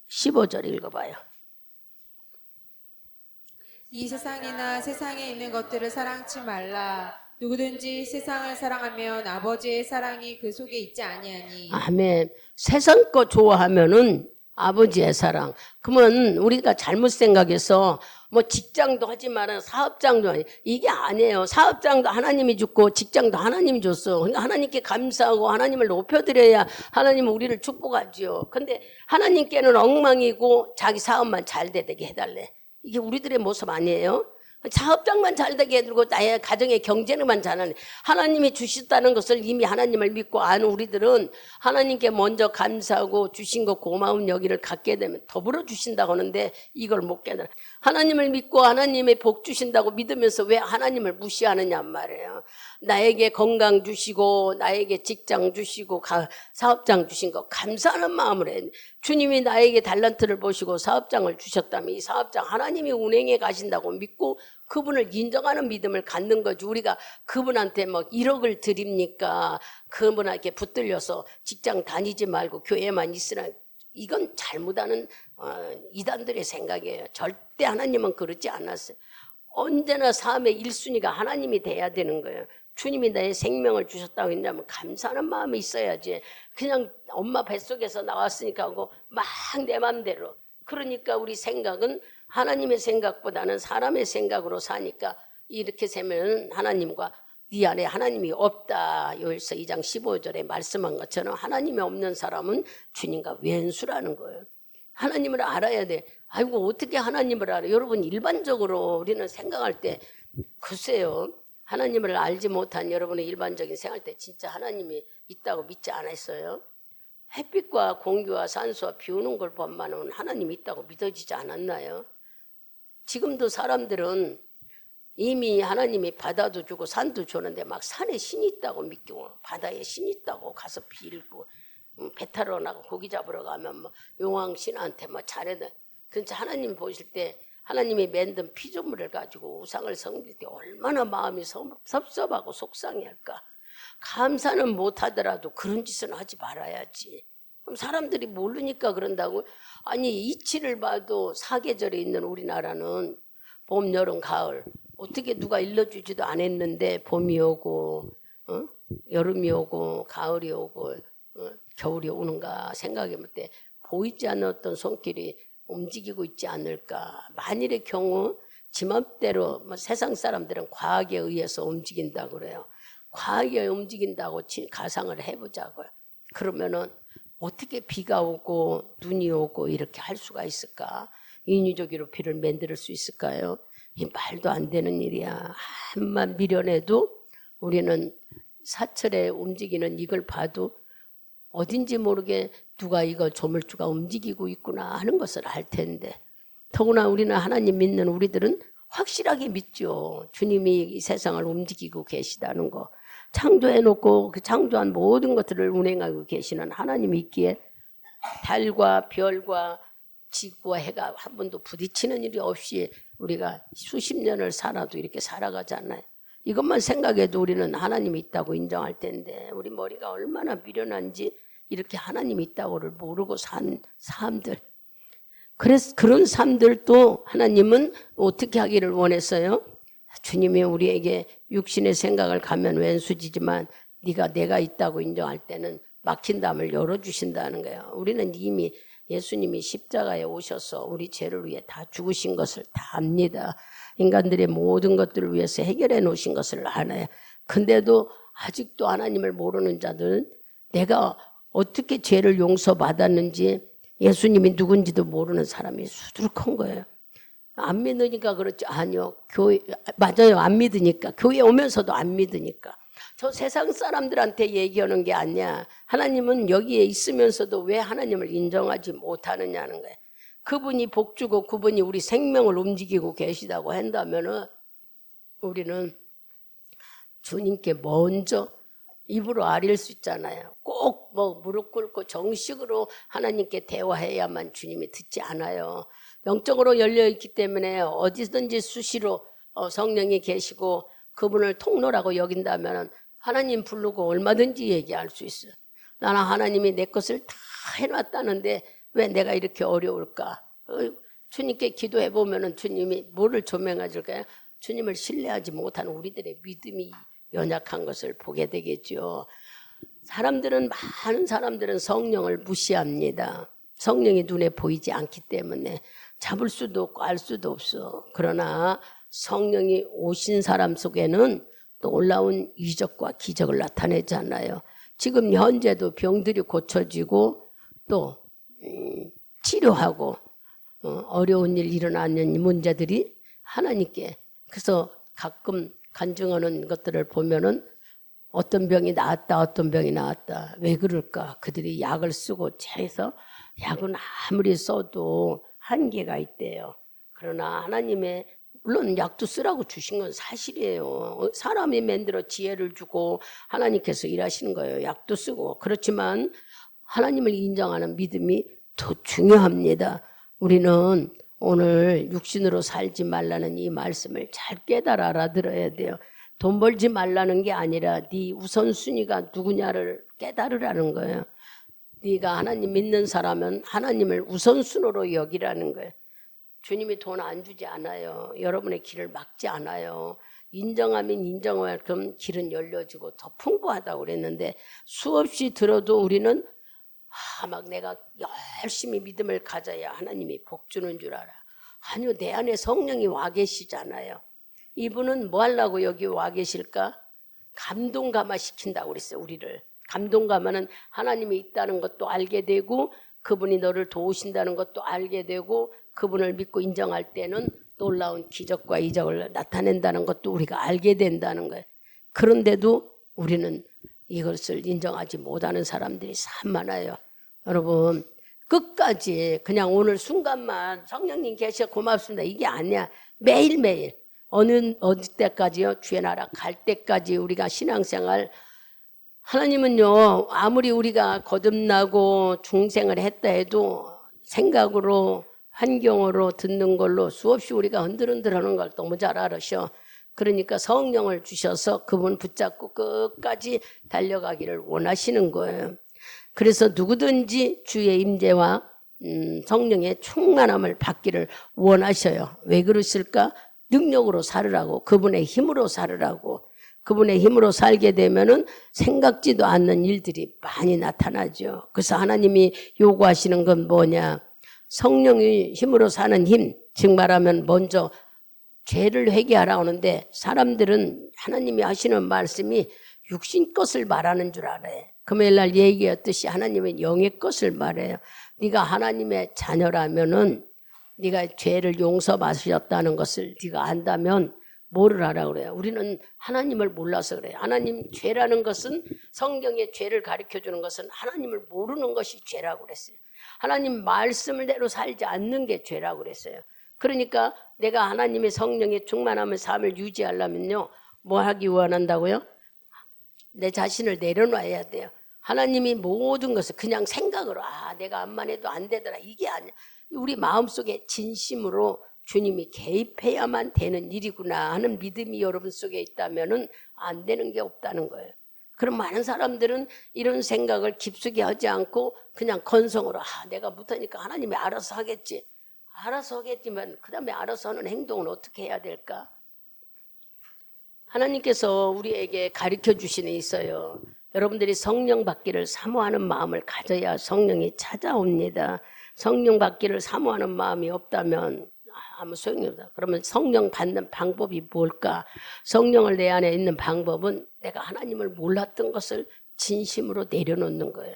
15절 읽어봐요. 이 세상이나 세상에 있는 것들을 사랑치 말라. 누구든지 세상을 사랑하면 아버지의 사랑이 그 속에 있지 아니하니. 아멘. 세상 거 좋아하면은 아버지의 사랑. 그러면 우리가 잘못 생각해서 뭐 직장도 하지만 사업장도 이게 아니에요. 사업장도 하나님이 줬고 직장도 하나님이 줬어. 그러니까 하나님께 감사하고 하나님을 높여드려야 하나님은 우리를 축복하지요. 근데 하나님께는 엉망이고 자기 사업만 잘 되게 해달래. 이게 우리들의 모습 아니에요? 사업장만 잘 되게 해두고 나의 가정의 경제는만 잘하네. 하나님이 주셨다는 것을 이미 하나님을 믿고 아는 우리들은 하나님께 먼저 감사하고 주신 것 고마운 여기를 갖게 되면 더불어 주신다고 하는데 이걸 못 깨달아. 하나님을 믿고 하나님의 복 주신다고 믿으면서 왜 하나님을 무시하느냐 말이에요. 나에게 건강 주시고 나에게 직장 주시고 사업장 주신 거 감사하는 마음으로 해. 주님이 나에게 달란트를 보시고 사업장을 주셨다면 이 사업장 하나님이 운행해 가신다고 믿고 그분을 인정하는 믿음을 갖는 거지. 우리가 그분한테 뭐 1억을 드립니까? 그분에게 붙들려서 직장 다니지 말고 교회만 있으라. 이건 잘못하는 이단들의 생각이에요. 절대 하나님은 그러지 않았어요. 언제나 삶의 1순위가 하나님이 돼야 되는 거예요. 주님이 나의 생명을 주셨다고 했냐면 감사하는 마음이 있어야지. 그냥 엄마 뱃속에서 나왔으니까 하고 막 내 맘대로. 그러니까 우리 생각은 하나님의 생각보다는 사람의 생각으로 사니까 이렇게 되면 하나님과 네 안에 하나님이 없다. 요일서 2장 15절에 말씀한 것처럼 하나님이 없는 사람은 주님과 왼수라는 거예요. 하나님을 알아야 돼. 아이고 어떻게 하나님을 알아? 여러분 일반적으로 우리는 생각할 때 글쎄요. 하나님을 알지 못한 여러분의 일반적인 생활 때 진짜 하나님이 있다고 믿지 않았어요? 햇빛과 공기와 산소와 비 오는 걸 보면은 하나님이 있다고 믿어지지 않았나요? 지금도 사람들은 이미 하나님이 바다도 주고 산도 주는데 막 산에 신이 있다고 믿고 바다에 신이 있다고 가서 빌고 배 타러 나고 고기 잡으러 가면 뭐 용왕 신한테 뭐 잘해다. 근데 하나님 보실 때 하나님이 만든 피조물을 가지고 우상을 섬길 때 얼마나 마음이 섭섭하고 속상해할까. 감사는 못하더라도 그런 짓은 하지 말아야지. 그럼 사람들이 모르니까 그런다고. 아니 이치를 봐도 사계절에 있는 우리나라는 봄, 여름, 가을 어떻게 누가 일러주지도 않았는데 봄이 오고 여름이 오고 가을이 오고 겨울이 오는가 생각해볼 때 보이지 않는 어떤 손길이 움직이고 있지 않을까. 만일의 경우 지맘대로 뭐 세상 사람들은 과학에 의해서 움직인다고 그래요. 과학에 움직인다고 가상을 해보자고요. 그러면은 어떻게 비가 오고 눈이 오고 이렇게 할 수가 있을까? 인위적으로 비를 만들 수 있을까요? 이 말도 안 되는 일이야. 한만 미련해도 우리는 사철에 움직이는 이걸 봐도 어딘지 모르게 누가 이거 조물주가 움직이고 있구나 하는 것을 알 텐데 더구나 우리는 하나님 믿는 우리들은 확실하게 믿죠. 주님이 이 세상을 움직이고 계시다는 거. 창조해놓고 그 창조한 모든 것들을 운행하고 계시는 하나님이 있기에 달과 별과 지구와 해가 한 번도 부딪히는 일이 없이 우리가 수십 년을 살아도 이렇게 살아가잖아요. 이것만 생각해도 우리는 하나님이 있다고 인정할 텐데 우리 머리가 얼마나 미련한지 이렇게 하나님이 있다고를 모르고 산 사람들. 그래서 그런 삶들도 하나님은 어떻게 하기를 원했어요? 주님이 우리에게 육신의 생각을 가면 왼수지지만 네가 내가 있다고 인정할 때는 막힌 담을 열어주신다는 거예요. 우리는 이미 예수님이 십자가에 오셔서 우리 죄를 위해 다 죽으신 것을 다 압니다. 인간들의 모든 것들을 위해서 해결해 놓으신 것을 알아요. 근데도 아직도 하나님을 모르는 자들은 내가 어떻게 죄를 용서받았는지 예수님이 누군지도 모르는 사람이 수두룩한 거예요. 안 믿으니까 그렇죠. 아니요. 맞아요. 안 믿으니까. 교회 오면서도 안 믿으니까. 저 세상 사람들한테 얘기하는 게 아니야. 하나님은 여기에 있으면서도 왜 하나님을 인정하지 못하느냐는 거예요. 그분이 복 주고 그분이 우리 생명을 움직이고 계시다고 한다면은 우리는 주님께 먼저 입으로 아릴 수 있잖아요. 꼭 뭐 무릎 꿇고 정식으로 하나님께 대화해야만 주님이 듣지 않아요. 영적으로 열려있기 때문에 어디든지 수시로 성령이 계시고 그분을 통로라고 여긴다면 하나님 부르고 얼마든지 얘기할 수 있어요. 나는 하나님이 내 것을 다 해놨다는데 왜 내가 이렇게 어려울까? 주님께 기도해보면 주님이 뭐를 조명해 줄까요? 주님을 신뢰하지 못하는 우리들의 믿음이 연약한 것을 보게 되겠죠. 많은 사람들은 성령을 무시합니다. 성령이 눈에 보이지 않기 때문에 잡을 수도 없고 알 수도 없어. 그러나 성령이 오신 사람 속에는 또 놀라운 이적과 기적을 나타내잖아요. 지금 현재도 병들이 고쳐지고 또 치료하고 어려운 일 일어나는 문제들이 하나님께 그래서 가끔 간증하는 것들을 보면은 어떤 병이 나았다 어떤 병이 나았다 왜 그럴까 그들이 약을 쓰고 해서 약은 아무리 써도 한계가 있대요. 그러나 하나님의 물론 약도 쓰라고 주신 건 사실이에요. 사람이 만들어 지혜를 주고 하나님께서 일하시는 거예요. 약도 쓰고. 그렇지만 하나님을 인정하는 믿음이 더 중요합니다. 우리는 오늘 육신으로 살지 말라는 이 말씀을 잘 깨달아 알아들어야 돼요. 돈 벌지 말라는 게 아니라 네 우선순위가 누구냐를 깨달으라는 거예요. 네가 하나님 믿는 사람은 하나님을 우선순위로 여기라는 거예요. 주님이 돈 안 주지 않아요. 여러분의 길을 막지 않아요. 인정하면 인정할 만큼 길은 열려지고 더 풍부하다고 그랬는데 수없이 들어도 우리는 막 내가 열심히 믿음을 가져야 하나님이 복 주는 줄 알아. 아니요, 내 안에 성령이 와 계시잖아요. 이분은 뭐 하려고 여기 와 계실까? 감동감화 시킨다고 그랬어요. 우리를. 감동감화는 하나님이 있다는 것도 알게 되고 그분이 너를 도우신다는 것도 알게 되고 그분을 믿고 인정할 때는 놀라운 기적과 이적을 나타낸다는 것도 우리가 알게 된다는 거예요. 그런데도 우리는 이것을 인정하지 못하는 사람들이 참 많아요. 여러분 끝까지 그냥 오늘 순간만 성령님 계셔 고맙습니다 이게 아니야. 매일매일 어느 때까지요? 주의 나라 갈 때까지 우리가 신앙생활 하나님은요 아무리 우리가 거듭나고 중생을 했다 해도 생각으로 환경으로 듣는 걸로 수없이 우리가 흔들흔들하는 걸 너무 잘 알으셔. 그러니까 성령을 주셔서 그분 붙잡고 끝까지 달려가기를 원하시는 거예요. 그래서 누구든지 주의 임재와 성령의 충만함을 받기를 원하셔요. 왜 그러실까? 능력으로 살으라고, 그분의 힘으로 살으라고. 그분의 힘으로 살게 되면은 생각지도 않는 일들이 많이 나타나죠. 그래서 하나님이 요구하시는 건 뭐냐? 성령의 힘으로 사는 힘, 즉 말하면 먼저 죄를 회개하라 하는데 사람들은 하나님이 하시는 말씀이 육신 것을 말하는 줄 알아요. 금요일 날 얘기했듯이 하나님은 영의 것을 말해요. 네가 하나님의 자녀라면은 네가 죄를 용서받으셨다는 것을 네가 안다면 뭐를 하라 그래요? 우리는 하나님을 몰라서 그래요. 하나님 죄라는 것은 성경의 죄를 가르쳐 주는 것은 하나님을 모르는 것이 죄라고 그랬어요. 하나님 말씀대로 살지 않는 게 죄라고 그랬어요. 그러니까 내가 하나님의 성령의 충만함의 삶을 유지하려면요. 뭐 하기 원한다고요? 내 자신을 내려놔야 돼요. 하나님이 모든 것을 그냥 생각으로 내가 암만 해도 안 되더라 이게 아니야. 우리 마음속에 진심으로 주님이 개입해야만 되는 일이구나 하는 믿음이 여러분 속에 있다면 안 되는 게 없다는 거예요. 그럼 많은 사람들은 이런 생각을 깊숙이 하지 않고 그냥 건성으로 내가 못하니까 하나님이 알아서 하겠지. 알아서 하겠지만 그 다음에 알아서 하는 행동은 어떻게 해야 될까? 하나님께서 우리에게 가르쳐 주시는 있어요. 여러분들이 성령 받기를 사모하는 마음을 가져야 성령이 찾아옵니다. 성령 받기를 사모하는 마음이 없다면 아무 소용이 없다. 그러면 성령 받는 방법이 뭘까? 성령을 내 안에 있는 방법은 내가 하나님을 몰랐던 것을 진심으로 내려놓는 거예요.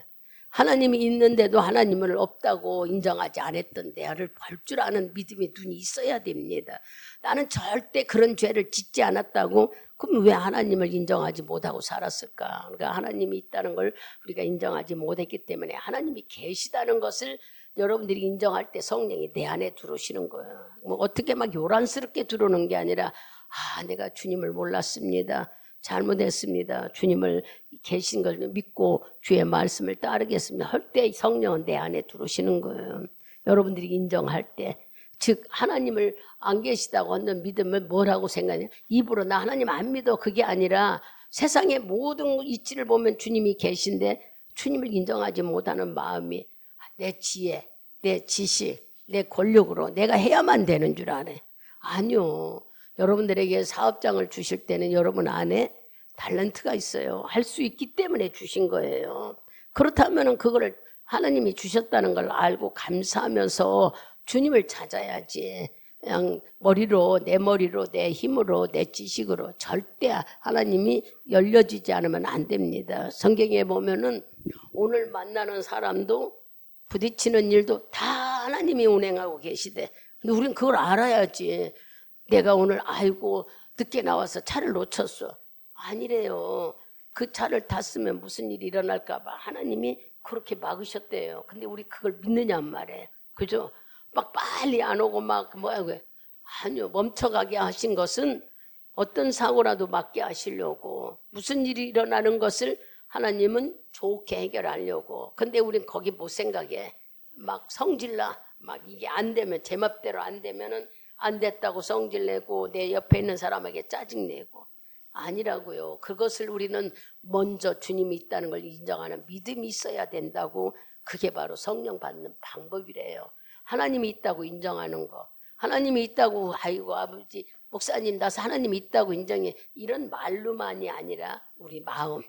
하나님이 있는데도 하나님을 없다고 인정하지 않았던 나를 볼 줄 아는 믿음의 눈이 있어야 됩니다. 나는 절대 그런 죄를 짓지 않았다고. 그럼 왜 하나님을 인정하지 못하고 살았을까? 그러니까 하나님이 있다는 걸 우리가 인정하지 못했기 때문에 하나님이 계시다는 것을 여러분들이 인정할 때 성령이 내 안에 들어오시는 거예요. 뭐 어떻게 막 요란스럽게 들어오는 게 아니라 내가 주님을 몰랐습니다. 잘못했습니다. 주님을 계신 걸 믿고 주의 말씀을 따르겠습니다. 할 때 성령은 내 안에 들어오시는 거예요. 여러분들이 인정할 때. 즉 하나님을 안 계시다고 하는 믿음은 뭐라고 생각해요? 입으로 나 하나님 안 믿어 그게 아니라 세상의 모든 이치를 보면 주님이 계신데 주님을 인정하지 못하는 마음이 내 지혜, 내 지식, 내 권력으로 내가 해야만 되는 줄 아네. 아니요. 여러분들에게 사업장을 주실 때는 여러분 안에 탤런트가 있어요. 할 수 있기 때문에 주신 거예요. 그렇다면 그거를 하나님이 주셨다는 걸 알고 감사하면서 주님을 찾아야지. 그냥 머리로 내 힘으로 내 지식으로 절대 하나님이 열려지지 않으면 안 됩니다. 성경에 보면은 오늘 만나는 사람도 부딪히는 일도 다 하나님이 운행하고 계시대. 근데 우린 그걸 알아야지. 내가 오늘 아이고 늦게 나와서 차를 놓쳤어. 아니래요. 그 차를 탔으면 무슨 일이 일어날까 봐 하나님이 그렇게 막으셨대요. 근데 우리 그걸 믿느냔 말이에요. 그죠? 막 빨리 안 오고 막 아니요. 멈춰가게 하신 것은 어떤 사고라도 막게 하시려고 무슨 일이 일어나는 것을 하나님은 좋게 해결하려고. 근데 우린 거기 못 생각해. 막 성질나 막 이게 안 되면 제 맘대로 안 되면은 안 됐다고 성질내고 내 옆에 있는 사람에게 짜증내고. 아니라고요. 그것을 우리는 먼저 주님이 있다는 걸 인정하는 믿음이 있어야 된다고. 그게 바로 성령 받는 방법이래요. 하나님이 있다고 인정하는 거. 하나님이 있다고 아이고 아버지 목사님 나서 하나님이 있다고 인정해. 이런 말로만이 아니라 우리 마음.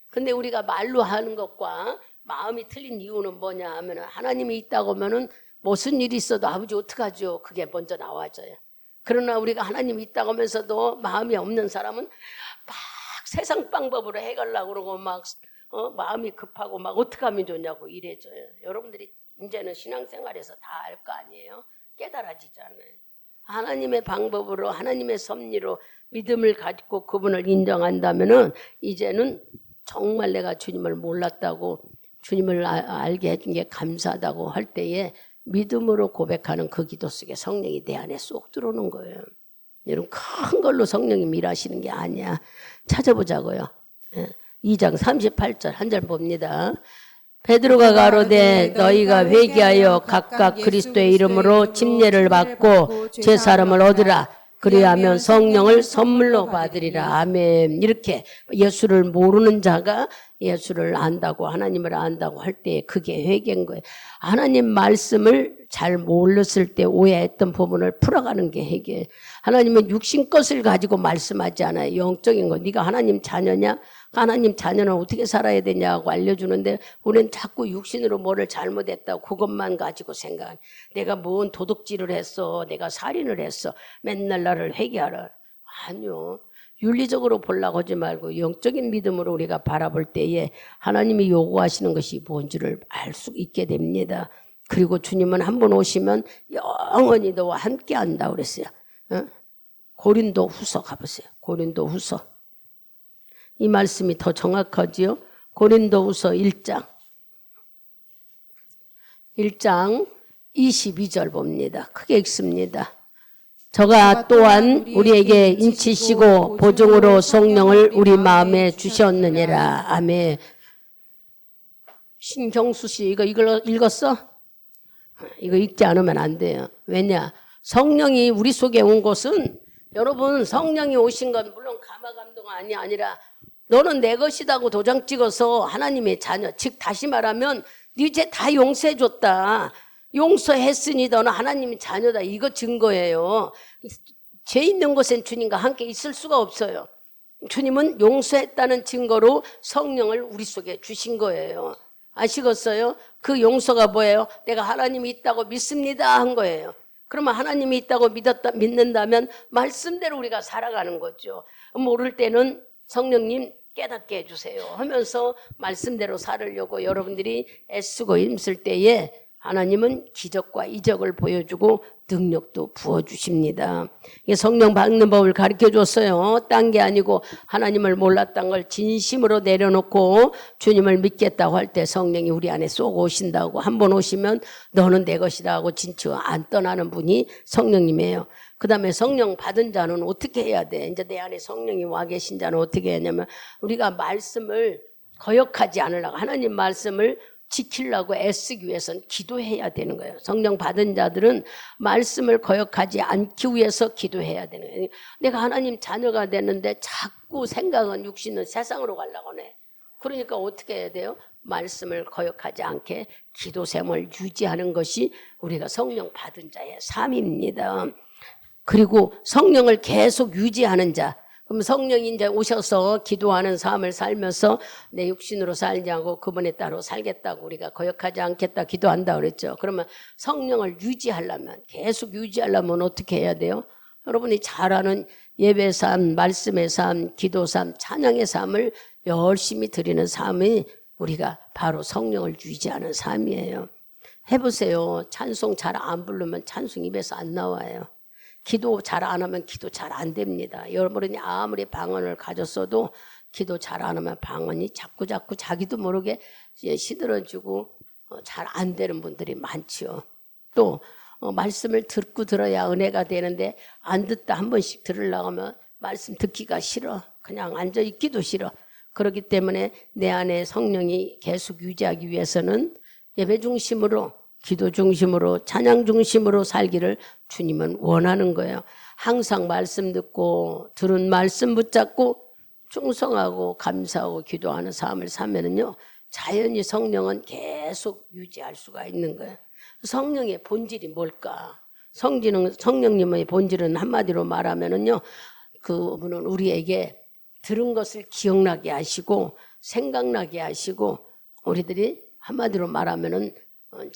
근데 우리가 말로 하는 것과 마음이 틀린 이유는 뭐냐 하면 하나님이 있다고 하면은 무슨 일이 있어도 아버지 어떡하죠? 그게 먼저 나와져요. 그러나 우리가 하나님이 있다고 하면서도 마음이 없는 사람은 막 세상 방법으로 해결하려고 그러고 막 마음이 급하고 막 어떻게 하면 좋냐고 이래줘요. 여러분들이 이제는 신앙생활에서 다 알 거 아니에요? 깨달아지잖아요. 하나님의 방법으로 하나님의 섭리로 믿음을 가지고 그분을 인정한다면은 이제는 정말 내가 주님을 몰랐다고 주님을 알게 해준 게 감사하다고 할 때에 믿음으로 고백하는 그 기도 속에 성령이 내 안에 쏙 들어오는 거예요. 여러분 큰 걸로 성령이 일하시는 게 아니야. 찾아보자고요. 2장 38절 한 절 봅니다. 베드로가 가로되 너희가 회개하여 각각 그리스도의 이름으로 침례를 받고 제 사람을 얻으라. 그리하면 성령을 선물로 받으리라. 아멘. 이렇게 예수를 모르는 자가 예수를 안다고 하나님을 안다고 할 때 그게 회개인 거예요. 하나님 말씀을 잘 몰랐을 때 오해했던 부분을 풀어가는 게 회개. 하나님은 육신 것을 가지고 말씀하지 않아요. 영적인 거. 네가 하나님 자녀냐? 하나님 자녀는 어떻게 살아야 되냐고 알려주는데 우리는 자꾸 육신으로 뭐를 잘못했다고 그것만 가지고 생각해. 내가 뭔 도둑질을 했어. 내가 살인을 했어. 맨날 나를 회개하라. 아니요. 윤리적으로 보려고 하지 말고 영적인 믿음으로 우리가 바라볼 때에 하나님이 요구하시는 것이 뭔지를 알 수 있게 됩니다. 그리고 주님은 한 번 오시면 영원히 너와 함께 한다고 그랬어요. 고린도 후서 가보세요. 고린도 후서. 이 말씀이 더 정확하지요. 고린도 후서 1장 22절 봅니다. 크게 읽습니다. 저가 또한 우리에게 인치시고 보증으로 성령을 우리 마음에 주셨느니라. 아멘. 신경수 씨 이거 읽었어? 이거 읽지 않으면 안 돼요. 왜냐? 성령이 우리 속에 온 것은 여러분 성령이 오신 건 물론 감화감동이 아니라 너는 내 것이다고 도장 찍어서 하나님의 자녀, 즉 다시 말하면 네 죄 다 용서해줬다. 용서했으니 너는 하나님의 자녀다. 이거 증거예요. 죄 있는 곳엔 주님과 함께 있을 수가 없어요. 주님은 용서했다는 증거로 성령을 우리 속에 주신 거예요. 아시겠어요? 그 용서가 뭐예요? 내가 하나님이 있다고 믿습니다 한 거예요. 그러면 하나님이 있다고 믿는다면 말씀대로 우리가 살아가는 거죠. 모를 때는 성령님 깨닫게 해주세요 하면서 말씀대로 살으려고 여러분들이 애쓰고 힘쓸 때에 하나님은 기적과 이적을 보여주고 능력도 부어주십니다. 이게 성령 받는 법을 가르쳐줬어요. 딴 게 아니고 하나님을 몰랐던 걸 진심으로 내려놓고 주님을 믿겠다고 할 때 성령이 우리 안에 쏙 오신다고. 한 번 오시면 너는 내 것이다 하고 진짜 안 떠나는 분이 성령님이에요. 그 다음에 성령 받은 자는 어떻게 해야 돼? 이제 내 안에 성령이 와 계신 자는 어떻게 하냐면 우리가 말씀을 거역하지 않으려고 하나님 말씀을 지키려고 애쓰기 위해서는 기도해야 되는 거예요. 성령 받은 자들은 말씀을 거역하지 않기 위해서 기도해야 되는 거예요. 내가 하나님 자녀가 됐는데 자꾸 생각은 육신은 세상으로 가려고 해. 그러니까 어떻게 해야 돼요? 말씀을 거역하지 않게 기도생활을 유지하는 것이 우리가 성령 받은 자의 삶입니다. 그리고 성령을 계속 유지하는 자. 그럼 성령이 이제 오셔서 기도하는 삶을 살면서 내 육신으로 살지 않고 그분에 따로 살겠다고 우리가 거역하지 않겠다 기도한다 그랬죠. 그러면 성령을 유지하려면 계속 유지하려면 어떻게 해야 돼요? 여러분이 잘 아는 예배 삶, 말씀의 삶, 기도 삶, 찬양의 삶을 열심히 드리는 삶이 우리가 바로 성령을 유지하는 삶이에요. 해보세요. 찬송 잘 안 부르면 찬송 입에서 안 나와요. 기도 잘 안 하면 기도 잘 안 됩니다. 여러분이 아무리 방언을 가졌어도 기도 잘 안 하면 방언이 자꾸 자기도 모르게 시들어지고 잘 안 되는 분들이 많죠. 또 말씀을 듣고 들어야 은혜가 되는데 안 듣다 한 번씩 들으려고 하면 말씀 듣기가 싫어. 그냥 앉아 있기도 싫어. 그렇기 때문에 내 안에 성령이 계속 유지하기 위해서는 예배 중심으로 기도 중심으로 찬양 중심으로 살기를 주님은 원하는 거예요. 항상 말씀 듣고 들은 말씀 붙잡고 충성하고 감사하고 기도하는 삶을 살면은요 자연히 성령은 계속 유지할 수가 있는 거예요. 성령의 본질이 뭘까? 성령님의 본질은 한마디로 말하면은요 그분은 우리에게 들은 것을 기억나게 하시고 생각나게 하시고 우리들이 한마디로 말하면은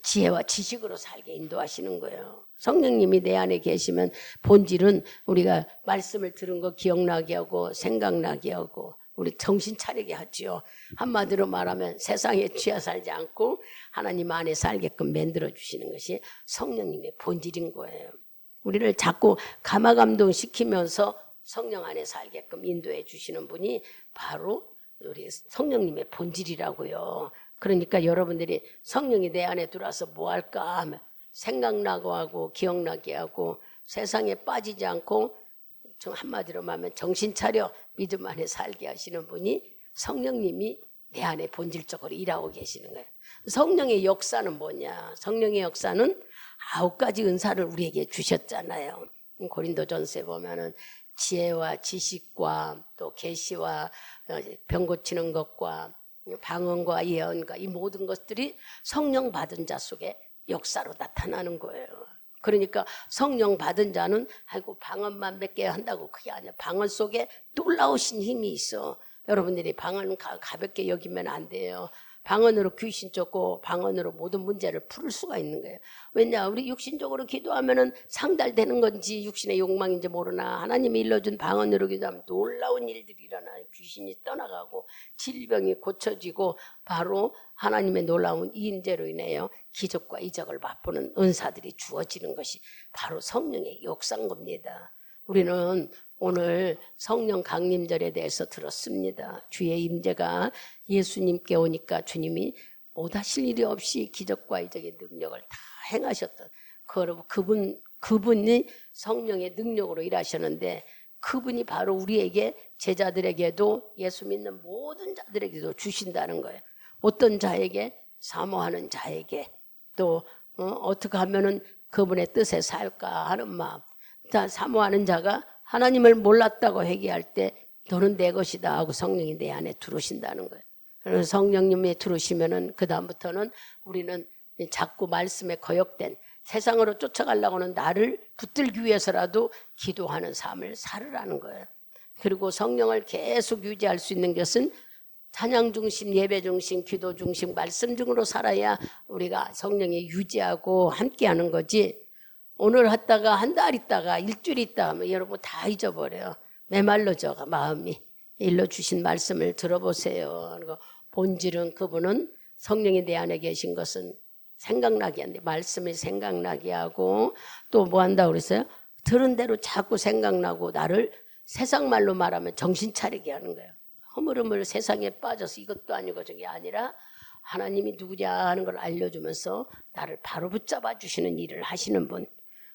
지혜와 지식으로 살게 인도하시는 거예요. 성령님이 내 안에 계시면 본질은 우리가 말씀을 들은 거 기억나게 하고 생각나게 하고 우리 정신 차리게 하지요. 한마디로 말하면 세상에 취해 살지 않고 하나님 안에 살게끔 만들어 주시는 것이 성령님의 본질인 거예요. 우리를 자꾸 감화감동시키면서 성령 안에 살게끔 인도해 주시는 분이 바로 우리 성령님의 본질이라고요. 그러니까 여러분들이 성령이 내 안에 들어와서 뭐 할까 하면 생각나고 하고 기억나게 하고 세상에 빠지지 않고 한마디로 말하면 정신 차려 믿음 안에 살게 하시는 분이 성령님이 내 안에 본질적으로 일하고 계시는 거예요. 성령의 역사는 뭐냐? 성령의 역사는 9가지 은사를 우리에게 주셨잖아요. 고린도전서에 보면은 지혜와 지식과 또 계시와 병 고치는 것과 방언과 예언과 이 모든 것들이 성령 받은 자 속에 역사로 나타나는 거예요. 그러니까 성령 받은 자는 아이고 방언만 몇 개 한다고 그게 아니야. 방언 속에 놀라우신 힘이 있어. 여러분들이 방언 가볍게 여기면 안 돼요. 방언으로 귀신 쫓고 방언으로 모든 문제를 풀 수가 있는 거예요. 왜냐 우리 육신적으로 기도하면은 상달되는 건지 육신의 욕망인지 모르나 하나님이 일러준 방언으로 기도하면 놀라운 일들이 일어나 귀신이 떠나가고 질병이 고쳐지고 바로 하나님의 놀라운 임재로 인하여 기적과 이적을 맛보는 은사들이 주어지는 것이 바로 성령의 역사인 겁니다. 우리는 오늘 성령 강림절에 대해서 들었습니다. 주의 임재가 예수님께 오니까 주님이 못하실 일이 없이 기적과 이적의 능력을 다 행하셨던 그분이 성령의 능력으로 일하셨는데 그분이 바로 우리에게 제자들에게도 예수 믿는 모든 자들에게도 주신다는 거예요. 어떤 자에게? 사모하는 자에게 또 어떻게 하면은 그분의 뜻에 살까 하는 마음. 사모하는 자가 하나님을 몰랐다고 회개할 때 너는 내 것이다 하고 성령이 내 안에 들어오신다는 거예요. 그래서 성령님이 들어오시면은 그 다음부터는 우리는 자꾸 말씀에 거역된 세상으로 쫓아가려고는 나를 붙들기 위해서라도 기도하는 삶을 살으라는 거예요. 그리고 성령을 계속 유지할 수 있는 것은 찬양 중심, 예배 중심, 기도 중심, 말씀 중으로 살아야 우리가 성령이 유지하고 함께하는 거지. 오늘 했다가 한 달 있다가 일주일 있다가 하면 여러분 다 잊어버려요. 메말라져 마음이. 일러 주신 말씀을 들어보세요. 본질은 그분은 성령이 내 안에 계신 것은 생각나게 하는데 말씀이 생각나게 하고 또 뭐 한다고 그랬어요? 들은 대로 자꾸 생각나고 나를 세상 말로 말하면 정신 차리게 하는 거예요. 허물허물 세상에 빠져서 이것도 아니고 저게 아니라 하나님이 누구냐 하는 걸 알려주면서 나를 바로 붙잡아 주시는 일을 하시는 분.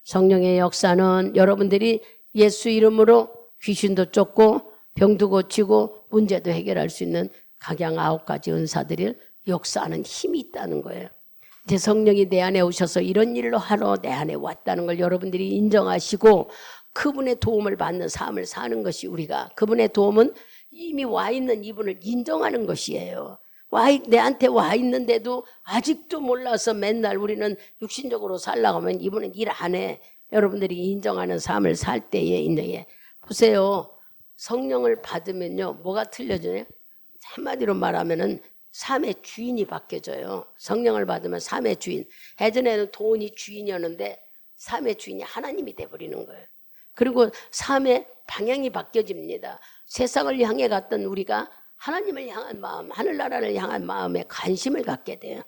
성령의 역사는 여러분들이 예수 이름으로 귀신도 쫓고 병도 고치고 문제도 해결할 수 있는 각양 9가지 은사들을 역사하는 힘이 있다는 거예요. 이제 성령이 내 안에 오셔서 이런 일로 하러 내 안에 왔다는 걸 여러분들이 인정하시고 그분의 도움을 받는 삶을 사는 것이 우리가, 그분의 도움은 이미 와 있는 이분을 인정하는 것이에요. 내한테 와 있는데도 아직도 몰라서 맨날 우리는 육신적으로 살라고 하면 이분은 일 안 해. 여러분들이 인정하는 삶을 살 때에 인정해. 보세요. 성령을 받으면요. 뭐가 틀려져요? 한마디로 말하면은 삶의 주인이 바뀌어져요. 성령을 받으면 삶의 주인. 예전에는 돈이 주인이었는데 삶의 주인이 하나님이 돼버리는 거예요. 그리고 삶의 방향이 바뀌어집니다. 세상을 향해 갔던 우리가 하나님을 향한 마음, 하늘나라를 향한 마음에 관심을 갖게 돼요.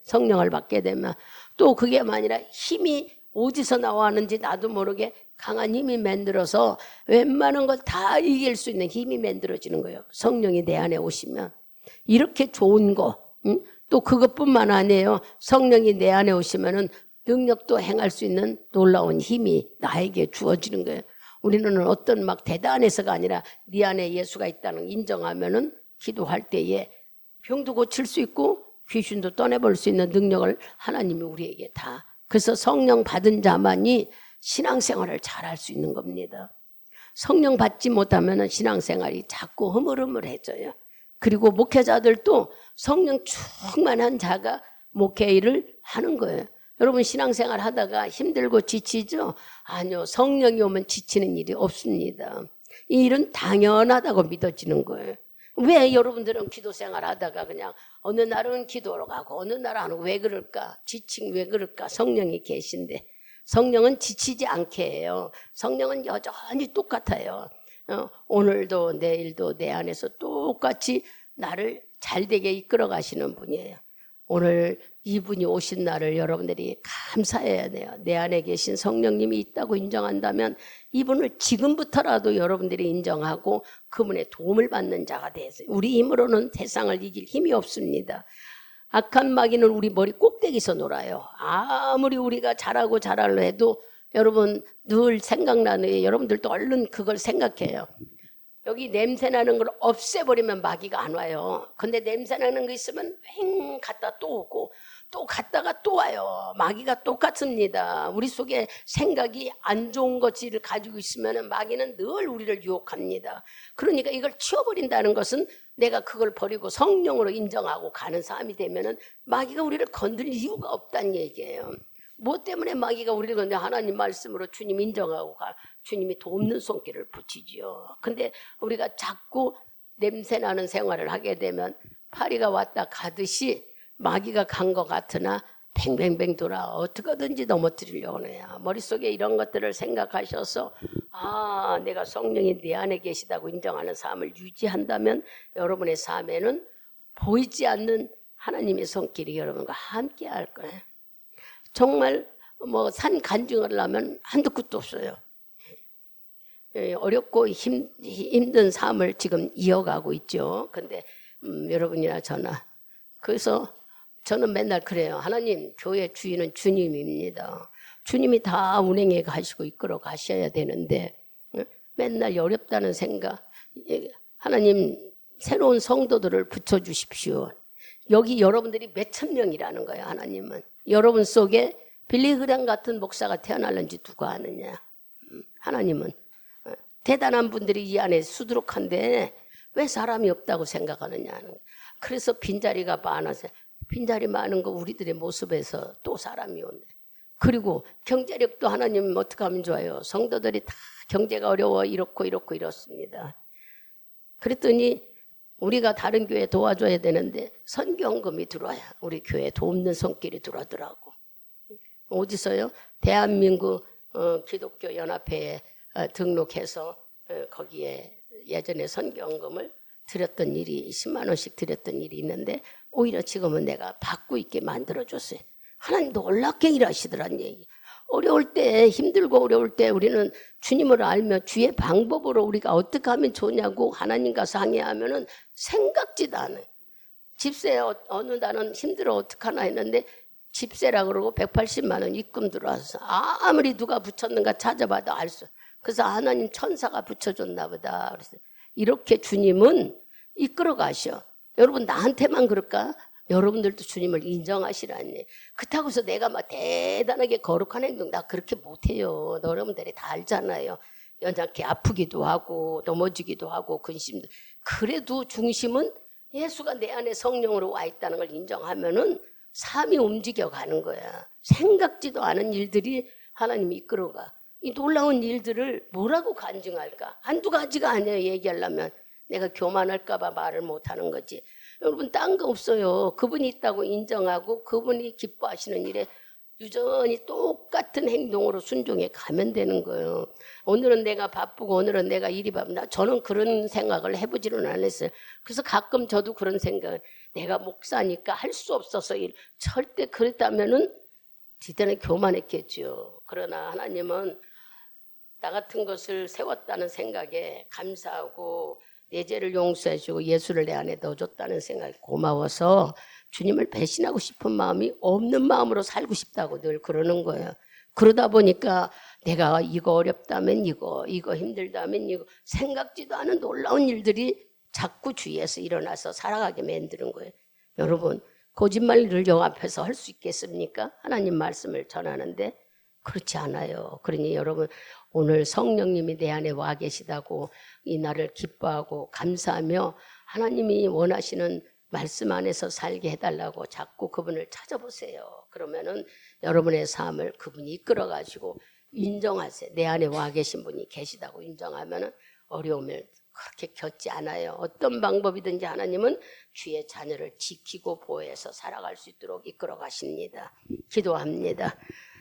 성령을 받게 되면 또 그게 아니라 힘이 어디서 나왔는지 나도 모르게 강한 힘이 만들어서 웬만한 걸 다 이길 수 있는 힘이 만들어지는 거예요. 성령이 내 안에 오시면. 이렇게 좋은 거, 또 그것뿐만 아니에요. 성령이 내 안에 오시면은 능력도 행할 수 있는 놀라운 힘이 나에게 주어지는 거예요. 우리는 어떤 막 대단해서가 아니라 네 안에 예수가 있다는 걸 인정하면은 기도할 때에 병도 고칠 수 있고 귀신도 떠내볼 수 있는 능력을 하나님이 우리에게 다. 그래서 성령 받은 자만이 신앙생활을 잘할 수 있는 겁니다. 성령 받지 못하면은 신앙생활이 자꾸 흐물흐물해져요. 그리고 목회자들도 성령 충만한 자가 목회 일을 하는 거예요. 여러분 신앙생활 하다가 힘들고 지치죠? 아니요. 성령이 오면 지치는 일이 없습니다. 이 일은 당연하다고 믿어지는 거예요. 왜 여러분들은 기도생활 하다가 그냥 어느 날은 기도로 가고 어느 날은 안 하고 왜 그럴까? 지칭 왜 그럴까? 성령이 계신데. 성령은 지치지 않게 해요. 성령은 여전히 똑같아요. 오늘도 내일도 내 안에서 똑같이 나를 잘되게 이끌어 가시는 분이에요. 오늘 이분이 오신 날을 여러분들이 감사해야 돼요. 내 안에 계신 성령님이 있다고 인정한다면 이분을 지금부터라도 여러분들이 인정하고 그분의 도움을 받는 자가 되세요. 우리 힘으로는 세상을 이길 힘이 없습니다. 악한 마귀는 우리 머리 꼭대기에서 놀아요. 아무리 우리가 잘하고 잘하려 해도 여러분 늘 생각나는, 여러분들도 얼른 그걸 생각해요. 여기 냄새나는 걸 없애버리면 마귀가 안 와요. 근데 냄새나는 거 있으면 횡 갔다 또 오고 또 갔다가 또 와요. 마귀가 똑같습니다. 우리 속에 생각이 안 좋은 것을 가지고 있으면 마귀는 늘 우리를 유혹합니다. 그러니까 이걸 치워버린다는 것은 내가 그걸 버리고 성령으로 인정하고 가는 사람이 되면은 마귀가 우리를 건드릴 이유가 없다는 얘기예요. 뭐 때문에 마귀가 우리를 건드려? 하나님 말씀으로 주님 인정하고 주님이 돕는 손길을 붙이지요. 근데 우리가 자꾸 냄새나는 생활을 하게 되면 파리가 왔다 가듯이 마귀가 간 것 같으나 뱅뱅뱅 돌아 어떻게든지 넘어뜨리려고 하네요. 머릿속에 이런 것들을 생각하셔서 내가 성령이 내 안에 계시다고 인정하는 삶을 유지한다면 여러분의 삶에는 보이지 않는 하나님의 손길이 여러분과 함께 할 거예요. 정말 뭐 산 간증을 하면 한두 끝도 없어요. 어렵고 힘든 삶을 지금 이어가고 있죠. 근데 여러분이나 저나. 그래서 저는 맨날 그래요. 하나님, 교회 주인은 주님입니다. 주님이 다 운행해 가시고 이끌어 가셔야 되는데 맨날 어렵다는 생각. 하나님, 새로운 성도들을 붙여주십시오. 여기 여러분들이 몇천 명이라는 거예요. 하나님은. 여러분 속에 빌리그람 같은 목사가 태어날는지 누가 아느냐. 하나님은. 대단한 분들이 이 안에 수두룩한데 왜 사람이 없다고 생각하느냐. 그래서 빈자리가 많아서 빈자리 많은 거 우리들의 모습에서 또 사람이 오네. 그리고 경제력도 하나님 어떻게 하면 좋아요? 성도들이 다 경제가 어려워 이렇고 이렇습니다. 그랬더니 우리가 다른 교회 도와줘야 되는데 선교헌금이 들어와야 우리 교회 돕는 손길이 들어오더라고. 어디서요? 대한민국 기독교 연합회에 등록해서 거기에 예전에 선교헌금을 드렸던 일이 10만 원씩 드렸던 일이 있는데 오히려 지금은 내가 받고 있게 만들어줬어요. 하나님 놀랍게 일하시더란 얘기. 어려울 때, 힘들고 어려울 때 우리는 주님을 알며 주의 방법으로 우리가 어떻게 하면 좋냐고 하나님과 상의하면은 생각지도 않아요. 집세 어느 날은 힘들어 어떡하나 했는데 집세라 그러고 180만 원 입금 들어와서 아무리 누가 붙였는가 찾아봐도 알 수. 그래서 하나님 천사가 붙여줬나 보다. 그래서 이렇게 주님은 이끌어 가셔. 여러분 나한테만 그럴까? 여러분들도 주님을 인정하시라니. 그렇다고 해서 내가 막 대단하게 거룩한 행동 나 그렇게 못해요. 여러분들이 다 알잖아요. 연약해 아프기도 하고 넘어지기도 하고 근심도. 그래도 중심은 예수가 내 안에 성령으로 와 있다는 걸 인정하면은 삶이 움직여가는 거야. 생각지도 않은 일들이 하나님이 이끌어가. 이 놀라운 일들을 뭐라고 간증할까? 한두 가지가 아니에요. 얘기하려면 내가 교만할까 봐 말을 못하는 거지. 여러분 딴 거 없어요. 그분이 있다고 인정하고 그분이 기뻐하시는 일에 유전히 똑같은 행동으로 순종해 가면 되는 거예요. 오늘은 내가 바쁘고 오늘은 내가 일이 바쁘다. 저는 그런 생각을 해보지는 않았어요. 그래서 가끔 저도 그런 생각, 내가 목사니까 할 수 없어서 일. 절대 그랬다면은 뒤때는 교만했겠죠. 그러나 하나님은 나 같은 것을 세웠다는 생각에 감사하고 내 죄를 용서해주고 예수를 내 안에 넣어줬다는 생각이 고마워서 주님을 배신하고 싶은 마음이 없는 마음으로 살고 싶다고 늘 그러는 거예요. 그러다 보니까 내가 이거 어렵다면 이거 힘들다면 이거 생각지도 않은 놀라운 일들이 자꾸 주위에서 일어나서 살아가게 만드는 거예요. 여러분 거짓말을 영합해서 할 수 있겠습니까? 하나님 말씀을 전하는데 그렇지 않아요. 그러니 여러분 오늘 성령님이 내 안에 와 계시다고 이 날을 기뻐하고 감사하며 하나님이 원하시는 말씀 안에서 살게 해달라고 자꾸 그분을 찾아보세요. 그러면은 여러분의 삶을 그분이 이끌어가지고 인정하세요. 내 안에 와 계신 분이 계시다고 인정하면은 어려움을 그렇게 겪지 않아요. 어떤 방법이든지 하나님은 주의 자녀를 지키고 보호해서 살아갈 수 있도록 이끌어 가십니다. 기도합니다.